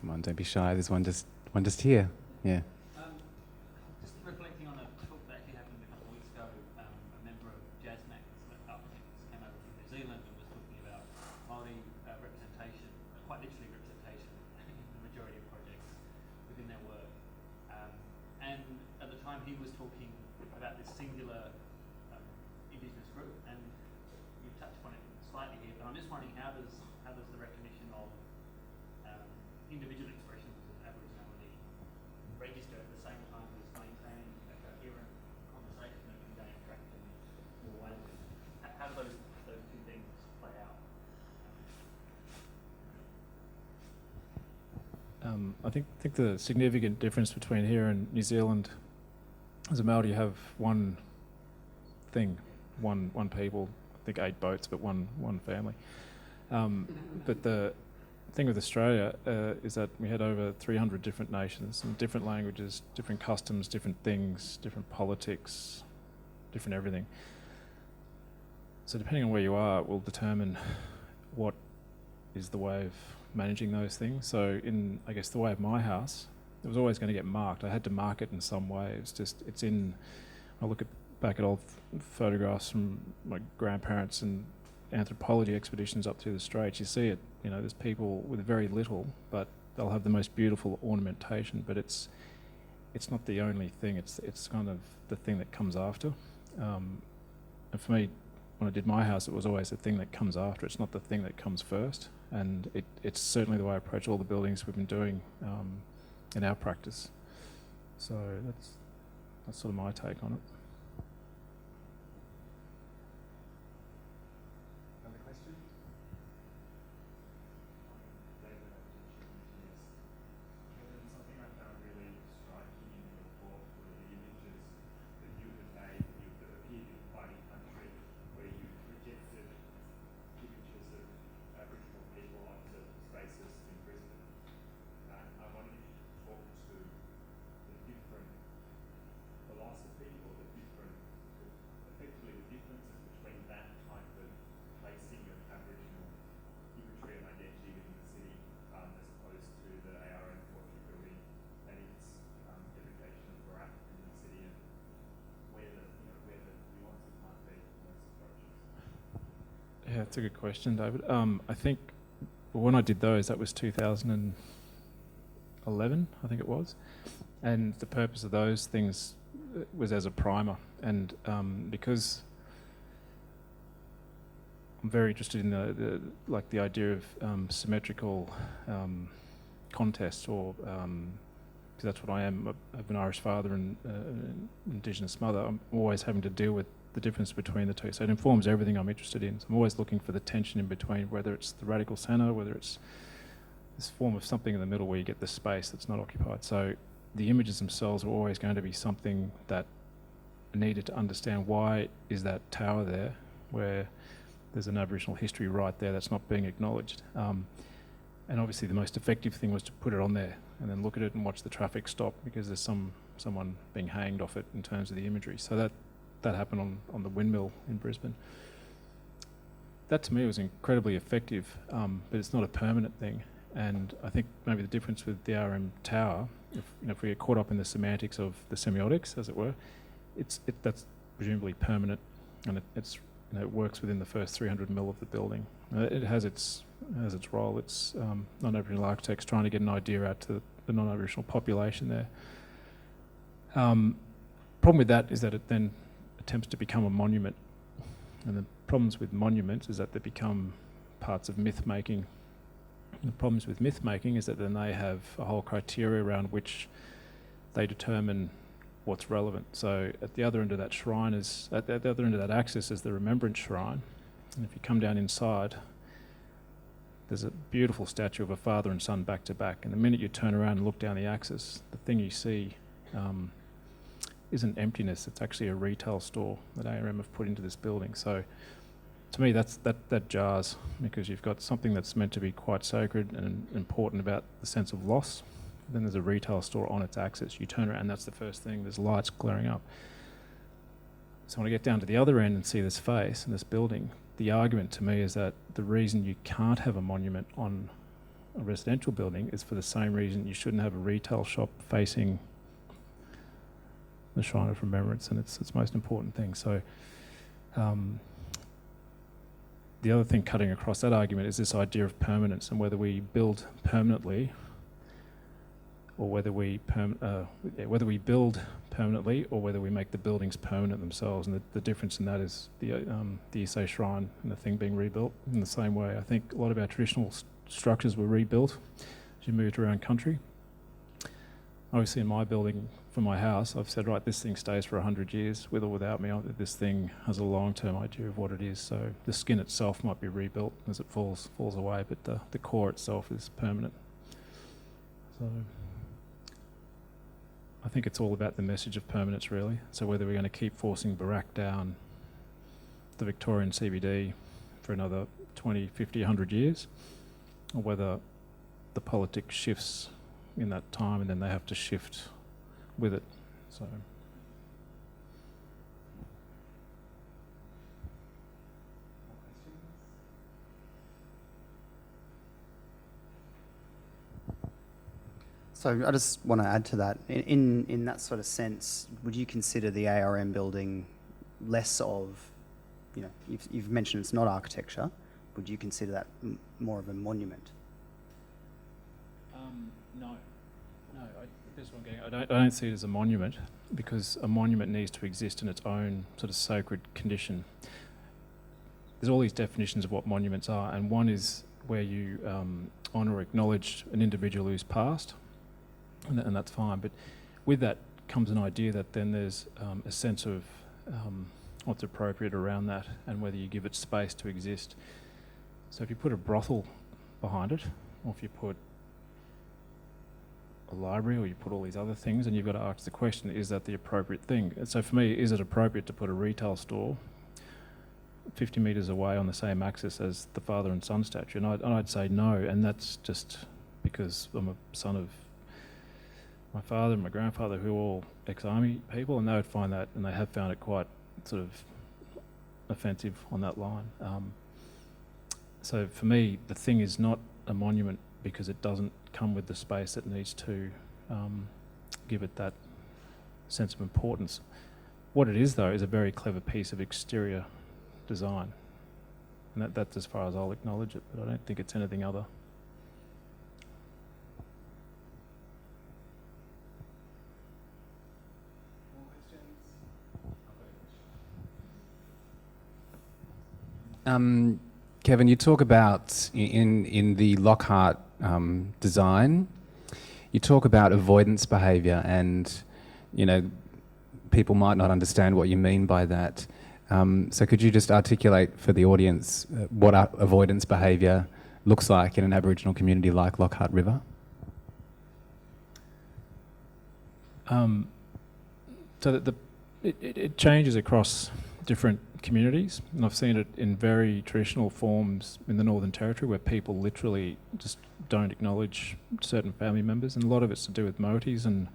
Come on, don't be shy. There's one just here. Yeah. Just reflecting on a talk that actually happened a couple of weeks ago, a member of JASMAC Architects came over from New Zealand and was talking about Māori representation, quite literally representation in the majority of projects within their work. And at the time he was talking about this singular Indigenous group, and you touched on it slightly here, but I'm just wondering how does the recognition of individual expressions of Aboriginality register at the same time as maintaining a coherent conversation and conveying traction more widely? How do those two things play out? I think the significant difference between here and New Zealand, as a Māori, you have one thing, one people. I think 8 boats, but one family. But the thing with Australia is that we had over 300 different nations and different languages, different customs, different things, different politics, different everything. So depending on where you are, it will determine what is the way of managing those things. So in, I guess, the way of my house, it was always going to get marked. I had to mark it in some way. I look back at old photographs from my grandparents and anthropology expeditions up through the Straits. You see it, there's people with very little, but they'll have the most beautiful ornamentation, but it's not the only thing. It's kind of the thing that comes after. And for me, when I did my house, it was always the thing that comes after. It's not the thing that comes first. And it's certainly the way I approach all the buildings we've been doing in our practice. So that's sort of my take on it. Another question? Something I found really striking in your talk were the images that you had made that appeared in Mighty Country, where you projected images of Aboriginal people onto spaces in Brisbane. I wondered if you could talk to the different philosophy or effectively the differences between that type of placing of Aboriginal imagery and identity within the city as opposed to the ARN portrait building and its evocation of Barak in the city, and where the nuances might be in those approaches. Yeah, that's a good question, David. I think when I did those, that was 2011, I think it was. And the purpose of those things was as a primer. And because I'm very interested in the idea of symmetrical contests, or because that's what I am. I have an Irish father and an Indigenous mother. I'm always having to deal with the difference between the two. So it informs everything I'm interested in. So I'm always looking for the tension in between, whether it's the radical centre, whether it's this form of something in the middle where you get the space that's not occupied. So the images themselves are always going to be something that I needed to understand. Why is that tower there, where there's an Aboriginal history right there that's not being acknowledged? And obviously the most effective thing was to put it on there and then look at it and watch the traffic stop, because there's someone being hanged off it in terms of the imagery. So that happened on the windmill in Brisbane. That to me was incredibly effective, but it's not a permanent thing. And I think maybe the difference with the RM tower, if we get caught up in the semantics of the semiotics, as it were, that's presumably permanent, and it works within the first 300 mil of the building. It has its role. It's non-Aboriginal architects trying to get an idea out to the non-Aboriginal population there. Problem with that is that it then attempts to become a monument, and the problems with monuments is that they become parts of myth making. And the problems with myth making is that then they have a whole criteria around which they determine what's relevant. So at the other end of that shrine at the other end of that axis is the Remembrance Shrine, and if you come down inside, there's a beautiful statue of a father and son back to back, and the minute you turn around and look down the axis, the thing you see isn't emptiness, it's actually a retail store that ARM have put into this building. So to me that jars, because you've got something that's meant to be quite sacred and important about the sense of loss. Then there's a retail store on its axis. You turn around and that's the first thing, there's lights glaring up. So when I get down to the other end and see this face and this building, the argument to me is that the reason you can't have a monument on a residential building is for the same reason you shouldn't have a retail shop facing the Shrine of Remembrance, and it's its most important thing. So the other thing cutting across that argument is this idea of permanence, and whether we build permanently or whether we build permanently or whether we make the buildings permanent themselves. And the difference in that is the Issei Shrine and the thing being rebuilt in the same way. I think a lot of our traditional structures were rebuilt as you moved around country. Obviously in my building, for my house, I've said, right, this thing stays for 100 years, with or without me. This thing has a long-term idea of what it is. So the skin itself might be rebuilt as it falls away, but the core itself is permanent. So I think it's all about the message of permanence, really. So whether we're going to keep forcing Barak down the Victorian CBD for another 20, 50, 100 years, or whether the politics shifts in that time and then they have to shift with it. So So I just want to add to that. In that sort of sense, would you consider the ARM building less of, you've mentioned it's not architecture, would you consider that more of a monument? No. I don't see it as a monument, because a monument needs to exist in its own sort of sacred condition. There's all these definitions of what monuments are, and one is where you honour or acknowledge an individual who's passed, and that's fine. But with that comes an idea that then there's a sense of what's appropriate around that and whether you give it space to exist. So if you put a brothel behind it, or if you put a library, or you put all these other things, and you've got to ask the question, is that the appropriate thing? And so for me, is it appropriate to put a retail store 50 metres away on the same axis as the father and son statue? And I'd say no, and that's just because I'm a son of my father and my grandfather, who are all ex-army people, and they would find that, and they have found it quite sort of offensive on that line. So for me, the thing is not a monument because it doesn't come with the space that needs to give it that sense of importance. What it is, though, is a very clever piece of exterior design, and that's as far as I'll acknowledge it, but I don't think it's anything other. More questions? I've got a Kevin, you talk about in the Lockhart design, you talk about avoidance behaviour, and people might not understand what you mean by that. So could you just articulate for the audience what avoidance behaviour looks like in an Aboriginal community like Lockhart River? So it changes across different communities, and I've seen it in very traditional forms in the Northern Territory where people literally just don't acknowledge certain family members, and a lot of it's to do with moties and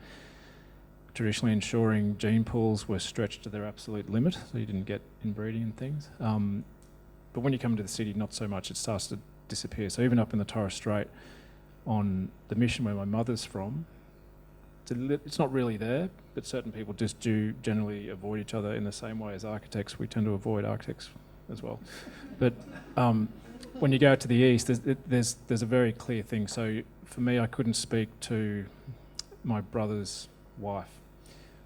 traditionally ensuring gene pools were stretched to their absolute limit, so you didn't get inbreeding and things. But when you come to the city, not so much, it starts to disappear. So even up in the Torres Strait, on the mission where my mother's from, it's not really there, but certain people just do generally avoid each other in the same way as architects. We tend to avoid architects as well. But when you go out to the east, there's a very clear thing. So for me, I couldn't speak to my brother's wife.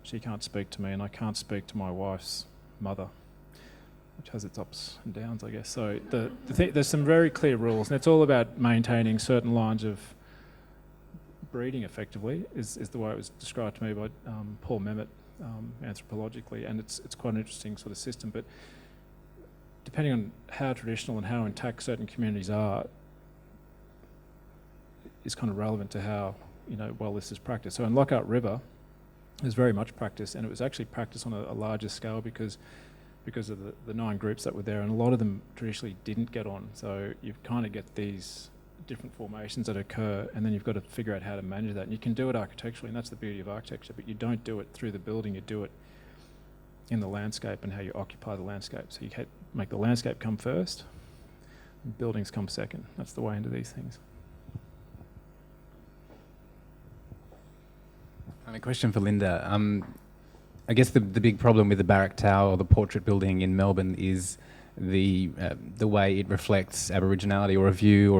She can't speak to me, and I can't speak to my wife's mother, which has its ups and downs, I guess. So there's some very clear rules, and it's all about maintaining certain lines of breeding effectively, is the way it was described to me by Paul Memmott anthropologically, and it's quite an interesting sort of system. But depending on how traditional and how intact certain communities are, is kind of relevant to how well this is practiced. So in Lockhart River, there's very much practice, and it was actually practiced on a larger scale because of the 9 groups that were there, and a lot of them traditionally didn't get on. So you kind of get these different formations that occur, and then you've got to figure out how to manage that. And you can do it architecturally, and that's the beauty of architecture, but you don't do it through the building, you do it in the landscape and how you occupy the landscape. So you make the landscape come first, and buildings come second. That's the way into these things. A question for Linda. I guess the big problem with the Barrack Tower or the portrait building in Melbourne is the way it reflects Aboriginality, or a view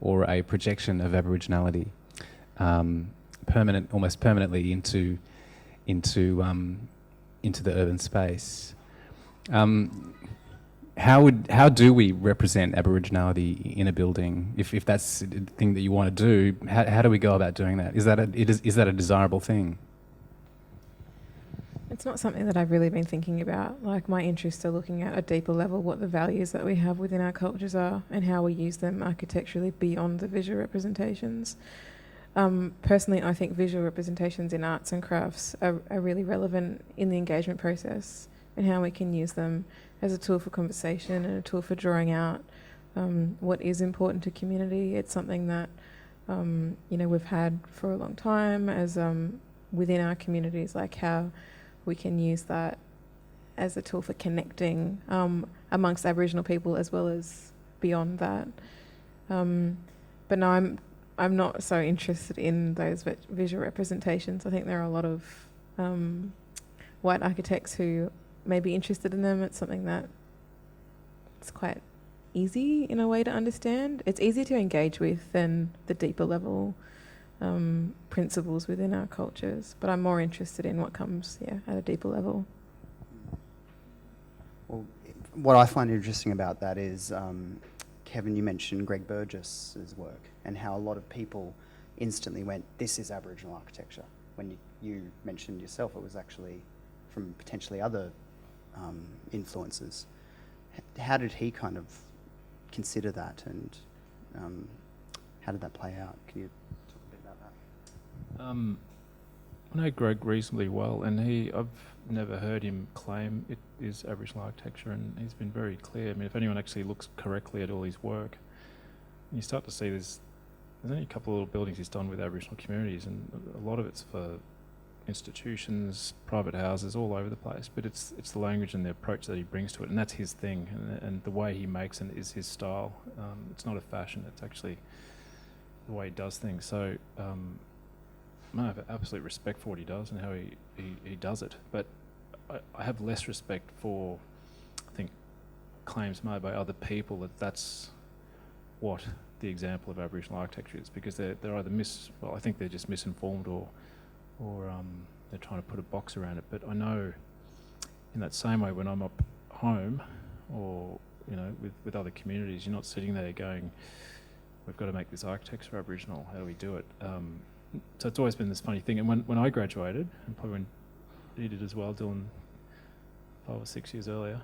or a projection of Aboriginality, almost permanently into the urban space. How do we represent Aboriginality in a building? If that's the thing that you want to do, how do we go about doing that? Is that a desirable thing? It's not something that I've really been thinking about. Like, my interests are looking at a deeper level what the values that we have within our cultures are and how we use them architecturally beyond the visual representations. Personally, I think visual representations in arts and crafts are really relevant in the engagement process and how we can use them as a tool for conversation and a tool for drawing out what is important to community. It's something that we've had for a long time as within our communities, like how we can use that as a tool for connecting amongst Aboriginal people as well as beyond that. But no, I'm not so interested in those visual representations. I think there are a lot of white architects who may be interested in them. It's something that it's quite easy in a way to understand. It's easier to engage with than the deeper level principles within our cultures, but I'm more interested in what comes at a deeper level. Well, what I find interesting about that is, Kevin, you mentioned Greg Burgess's work and how a lot of people instantly went, this is Aboriginal architecture. When you mentioned yourself, it was actually from potentially other influences. How did he kind of consider that, and how did that play out? Can you talk a bit about that? I know Greg reasonably well, and I've never heard him claim it is Aboriginal architecture, and he's been very clear. I mean, if anyone actually looks correctly at all his work, you start to see there's only a couple of little buildings he's done with Aboriginal communities, and a lot of it's for institutions, private houses, all over the place. But it's the language and the approach that he brings to it, and that's his thing, and the way he makes it is his style. It's not a fashion, it's actually the way he does things. So I have absolute respect for what he does and how he does it, but I have less respect for, I think, claims made by other people that that's what the example of Aboriginal architecture is, because they're either I think they're just misinformed or they're trying to put a box around it. But I know in that same way, when I'm up home or with other communities. You're not sitting there going, we've got to make this architecture Aboriginal, how do we do it? So it's always been this funny thing. And when I graduated, and probably when you did as well, Dylan, 5 or 6 years earlier,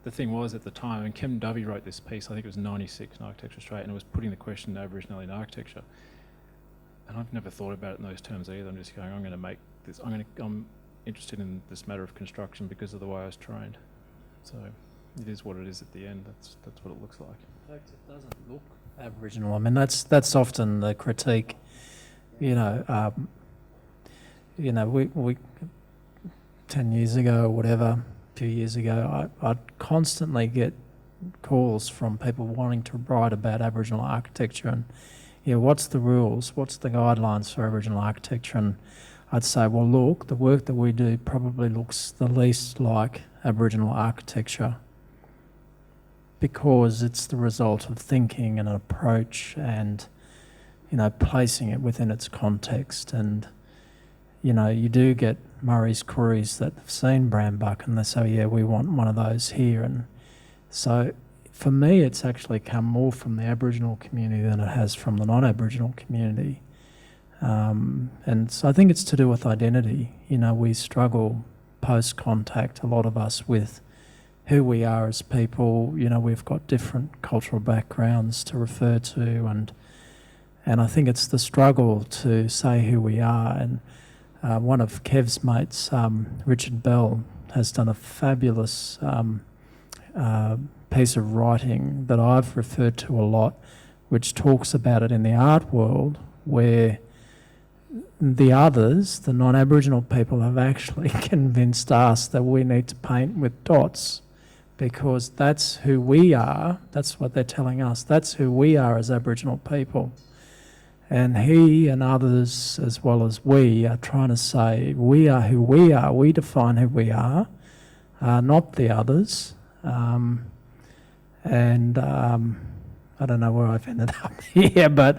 the thing was at the time, and Kevin Dovey wrote this piece, I think it was 96 in Architecture Australia, and it was putting the question of Aboriginality in architecture. And I've never thought about it in those terms either. I'm just going, I'm going to make this, I'm interested in this matter of construction because of the way I was trained. So it is what it is at the end. That's what it looks like. In fact, it doesn't look Aboriginal. I mean, that's often the critique. We 10 years ago or whatever, a few years ago, I'd constantly get calls from people wanting to write about Aboriginal architecture and, what's the rules, what's the guidelines for Aboriginal architecture? And I'd say, well, look, the work that we do probably looks the least like Aboriginal architecture because it's the result of thinking and an approach and, placing it within its context. And, you do get Murray's Couries that have seen Brambuck and they say, yeah, we want one of those here. And so for me, it's actually come more from the Aboriginal community than it has from the non-Aboriginal community. And so I think it's to do with identity. We struggle post-contact, a lot of us, with who we are as people. We've got different cultural backgrounds to refer to, and I think it's the struggle to say who we are. And one of Kev's mates, Richard Bell, has done a fabulous piece of writing that I've referred to a lot, which talks about it in the art world, where the others, the non-Aboriginal people, have actually convinced us that we need to paint with dots because that's who we are. That's what they're telling us. That's who we are as Aboriginal people. And he and others, as well as we, are trying to say we are who we are. We define who we are, not the others. I don't know where I've ended up here, but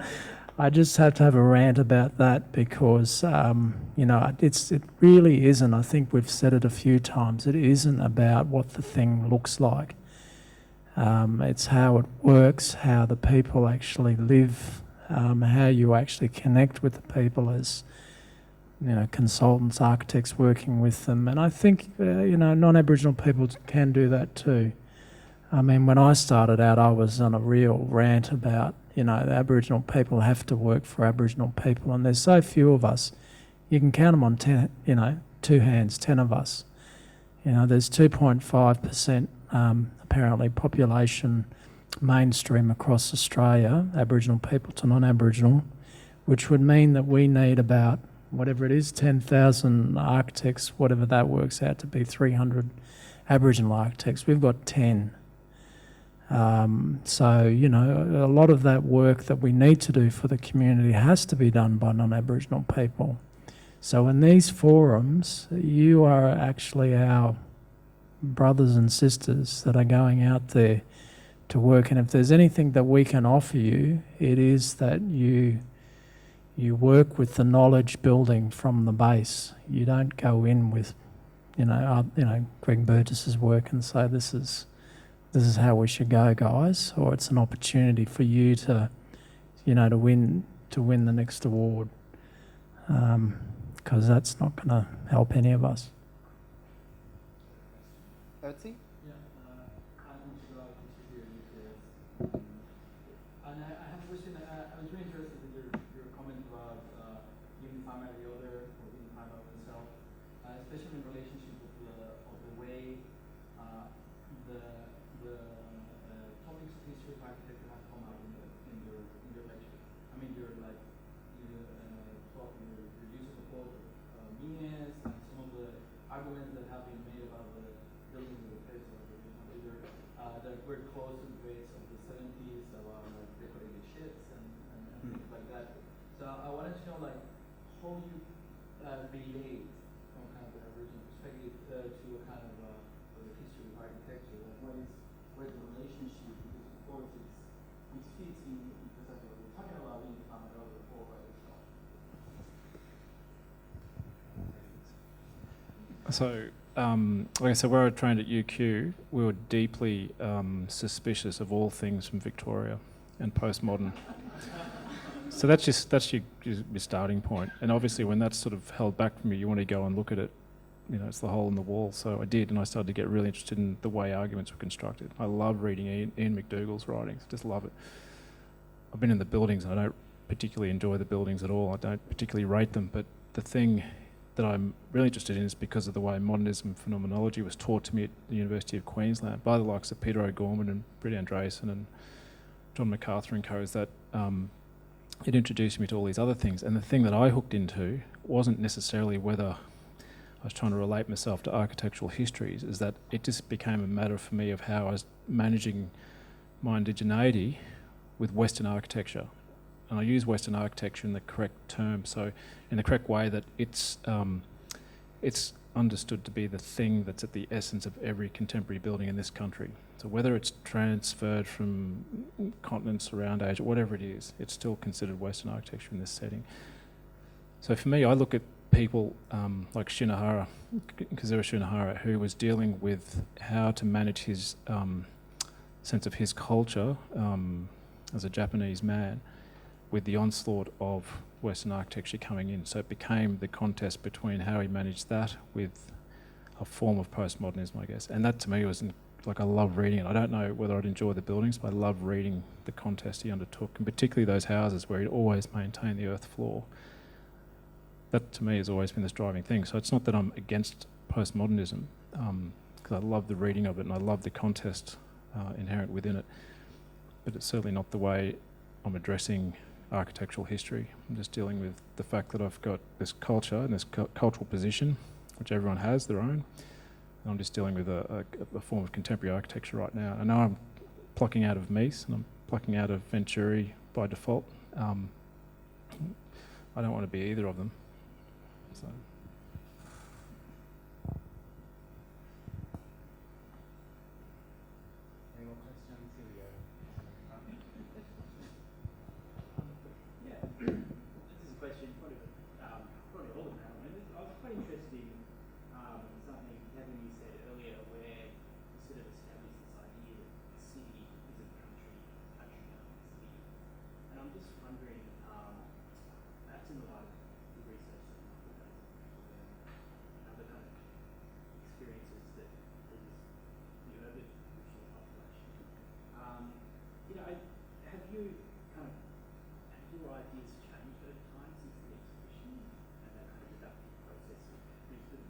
I just have to have a rant about that because, it really isn't. I think we've said it a few times. It isn't about what the thing looks like. It's how it works, how the people actually live, how you actually connect with the people as, consultants, architects working with them. And I think, non-Aboriginal people can do that too. I mean, when I started out, I was on a real rant about, the Aboriginal people have to work for Aboriginal people, and there's so few of us. You can count them on 10, 2 hands, 10 of us. There's 2.5% apparently population mainstream across Australia, Aboriginal people to non-Aboriginal, which would mean that we need about, whatever it is, 10,000 architects, whatever that works out to be, 300 Aboriginal architects. We've got 10. So, a lot of that work that we need to do for the community has to be done by non-Aboriginal people. So in these forums, you are actually our brothers and sisters that are going out there to work. And if there's anything that we can offer you, it is that you work with the knowledge building from the base. You don't go in with, Greg Burgess's work and say, this is how we should go, guys, or it's an opportunity for you to, to win the next award, because that's not going to help any of us. Ötzi? I'm Archibald here at UTS. And I have a question. I was really interested in your comment about being defined by the other or being defined by oneself, especially in relationship of the way the topics of history of architecture have come out in your lecture. I mean, you talk your use of both meanings and some of the arguments that have been made about the building of the place of the leader that were close to the days of the 70s about decorated ships and things like that. So I wanted to know how you relate from kind of an original perspective to a kind of the history of architecture. What is the relationship? Because of course it fits in because of what we're talking about being defined over before by yourself. So like I said, where I trained at UQ, we were deeply suspicious of all things from Victoria and postmodern. So that's your starting point. And obviously, when that's sort of held back from you, you want to go and look at it. You know, it's the hole in the wall. So I did, and I started to get really interested in the way arguments were constructed. I love reading Ian McDougall's writings. Just love it. I've been in the buildings, and I don't particularly enjoy the buildings at all. I don't particularly rate them, but the thing that I'm really interested in is because of the way modernism phenomenology was taught to me at the University of Queensland by the likes of Peter O'Gorman and Britt Andreasen and John MacArthur and co. Is that it introduced me to all these other things. And the thing that I hooked into wasn't necessarily whether I was trying to relate myself to architectural histories, is that it just became a matter for me of how I was managing my indigeneity with Western architecture. And I use Western architecture in the correct term, so in the correct way that it's understood to be the thing that's at the essence of every contemporary building in this country. So whether it's transferred from continents around Asia, whatever it is, it's still considered Western architecture in this setting. So for me, I look at people like Shinohara, Kazuo Shinohara, who was dealing with how to manage his sense of his culture as a Japanese man with the onslaught of Western architecture coming in. So it became the contest between how he managed that with a form of postmodernism, I guess. And that to me was like, I love reading it. I don't know whether I'd enjoy the buildings, but I love reading the contest he undertook, and particularly those houses where he'd always maintained the earth floor. That to me has always been this driving thing. So it's not that I'm against postmodernism, because I love the reading of it and I love the contest inherent within it. But it's certainly not the way I'm addressing architectural history. I'm just dealing with the fact that I've got this culture and this cultural position, which everyone has their own. And I'm just dealing with a form of contemporary architecture right now. I know I'm plucking out of Mies and I'm plucking out of Venturi by default. I don't want to be either of them. So. Any more questions? Here we go. Yeah, this is a question probably all the panel members. I was quite interested in something Kevin you said earlier, where you sort of established this idea that the city is a country, country is a city. And I'm just wondering, perhaps in the light of the research that Michael does and other kind of experiences that is the urban Aboriginal population, you know, have your ideas changed over time since the exhibition and that kind of deductive process of Brisbane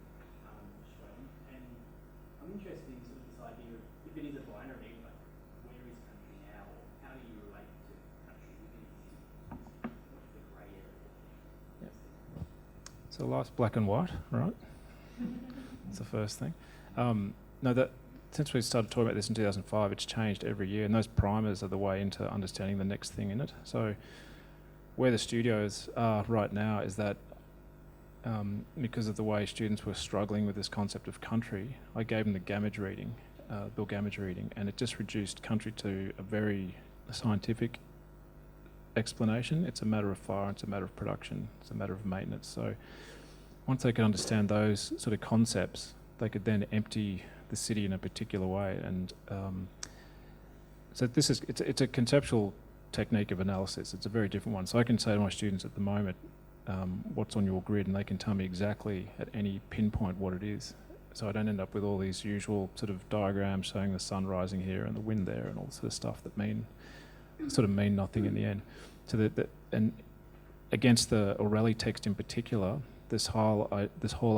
showing? And I'm interested in sort of this idea of, if it is a binary, like where is country now, or how do you relate to country within what's the grey area? Yep. So life's black and white, right? That's the first thing. No, that since we started talking about this in 2005, it's changed every year, and those primers are the way into understanding the next thing in it. So where the studios are right now is that because of the way students were struggling with this concept of country, I gave them the Gamage reading, Bill Gamage reading, and it just reduced country to a very scientific explanation. It's a matter of fire, it's a matter of production, it's a matter of maintenance. So once they could understand those sort of concepts, they could then empty the city in a particular way. And so it's a conceptual technique of analysis. It's a very different one. So I can say to my students at the moment, what's on your grid, and they can tell me exactly at any pinpoint what it is. So I don't end up with all these usual sort of diagrams showing the sun rising here and the wind there and all sort of stuff that mean nothing in the end. So and against the O'Reilly text in particular, this whole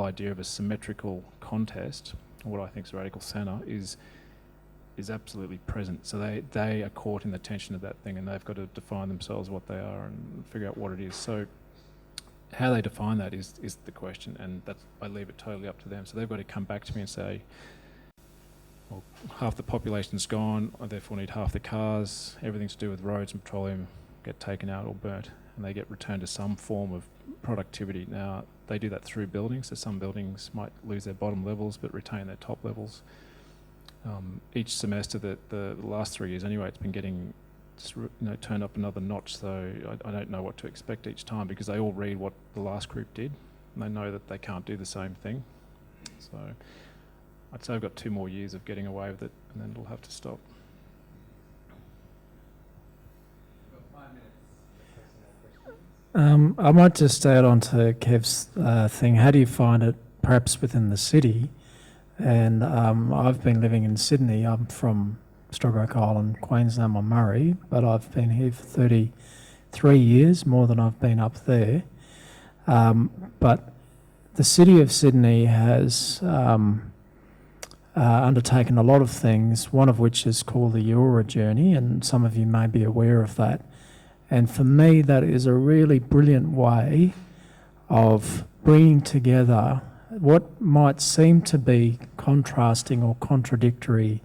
idea of a symmetrical contest, what I think is radical centre, is absolutely present. So they are caught in the tension of that thing, and they've got to define themselves what they are and figure out what it is. So how they define that is the question, and I leave it totally up to them. So they've got to come back to me and say, well, half the population's gone, I therefore need half the cars, everything to do with roads and petroleum get taken out or burnt, and they get returned to some form of productivity. Now, they do that through buildings, so some buildings might lose their bottom levels but retain their top levels. Each semester, the last 3 years anyway, it's been getting turned up another notch, so I don't know what to expect each time, because they all read what the last group did and they know that they can't do the same thing. So I'd say I've got 2 more years of getting away with it, and then it'll have to stop. I might just add on to Kev's thing. How do you find it perhaps within the city? And I've been living in Sydney. I'm from Strawbroke Island, Queensland on Murray, but I've been here for 33 years, more than I've been up there. But the city of Sydney has undertaken a lot of things, one of which is called the Eura Journey, and some of you may be aware of that. And for me, that is a really brilliant way of bringing together what might seem to be contrasting or contradictory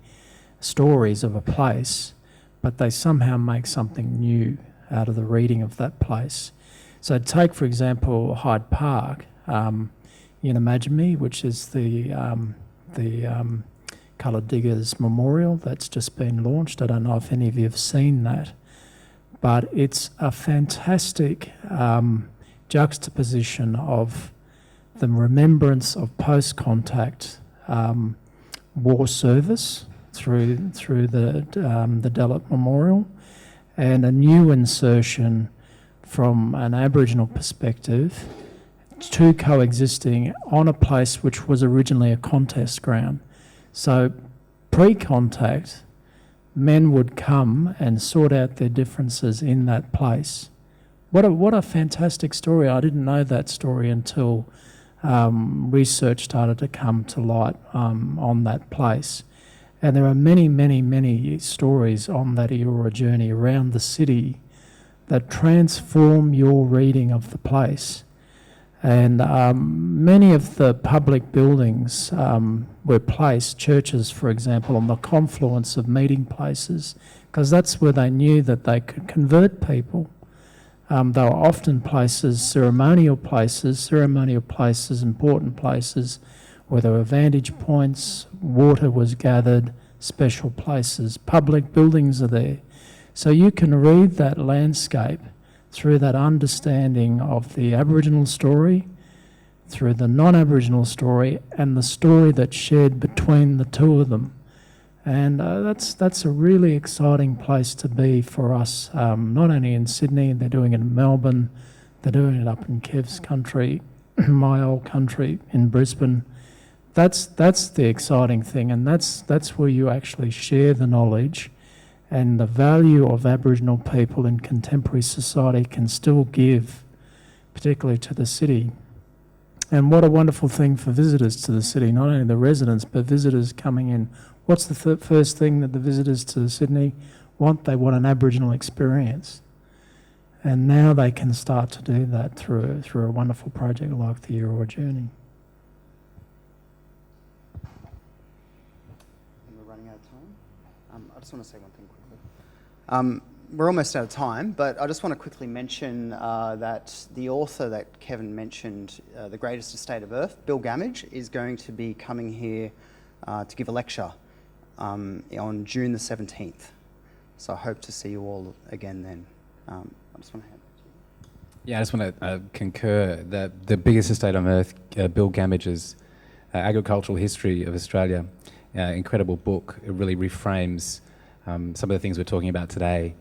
stories of a place, but they somehow make something new out of the reading of that place. So take, for example, Hyde Park, Unimagine, which is the Colour Diggers Memorial that's just been launched. I don't know if any of you have seen that, but it's a fantastic juxtaposition of the remembrance of post-contact war service through the Dellet Memorial, and a new insertion from an Aboriginal perspective, 2 coexisting on a place which was originally a contest ground. So pre-contact, men would come and sort out their differences in that place. What a fantastic story. I didn't know that story until research started to come to light on that place. And there are many, many, many stories on that Eora journey around the city that transform your reading of the place. And many of the public buildings were placed, churches for example, on the confluence of meeting places, because that's where they knew that they could convert people. They were often places, ceremonial places, important places, where there were vantage points, water was gathered, special places, public buildings are there. So you can read that landscape through that understanding of the Aboriginal story, through the non-Aboriginal story, and the story that's shared between the two of them. And that's a really exciting place to be for us, not only in Sydney, they're doing it in Melbourne, they're doing it up in Kev's country, my old country in Brisbane. That's the exciting thing, and that's where you actually share the knowledge, and the value of Aboriginal people in contemporary society can still give, particularly to the city. And what a wonderful thing for visitors to the city, not only the residents, but visitors coming in. What's the first thing that the visitors to Sydney want? They want an Aboriginal experience. And now they can start to do that through a wonderful project like the Eora Journey. I think we're running out of time. I just want to say one thing quickly. We're almost out of time, but I just want to quickly mention that the author that Kevin mentioned, The Greatest Estate of Earth, Bill Gammage, is going to be coming here to give a lecture on June the 17th. So I hope to see you all again then. I just want to hand it to you. Yeah, I just want to concur that The Biggest Estate on Earth, Bill Gammage's Agricultural History of Australia, incredible book. It really reframes some of the things we're talking about today.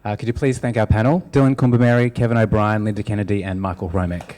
Could you please thank our panel, Dylan Kumbameri, Kevin O'Brien, Linda Kennedy and Michael Romek.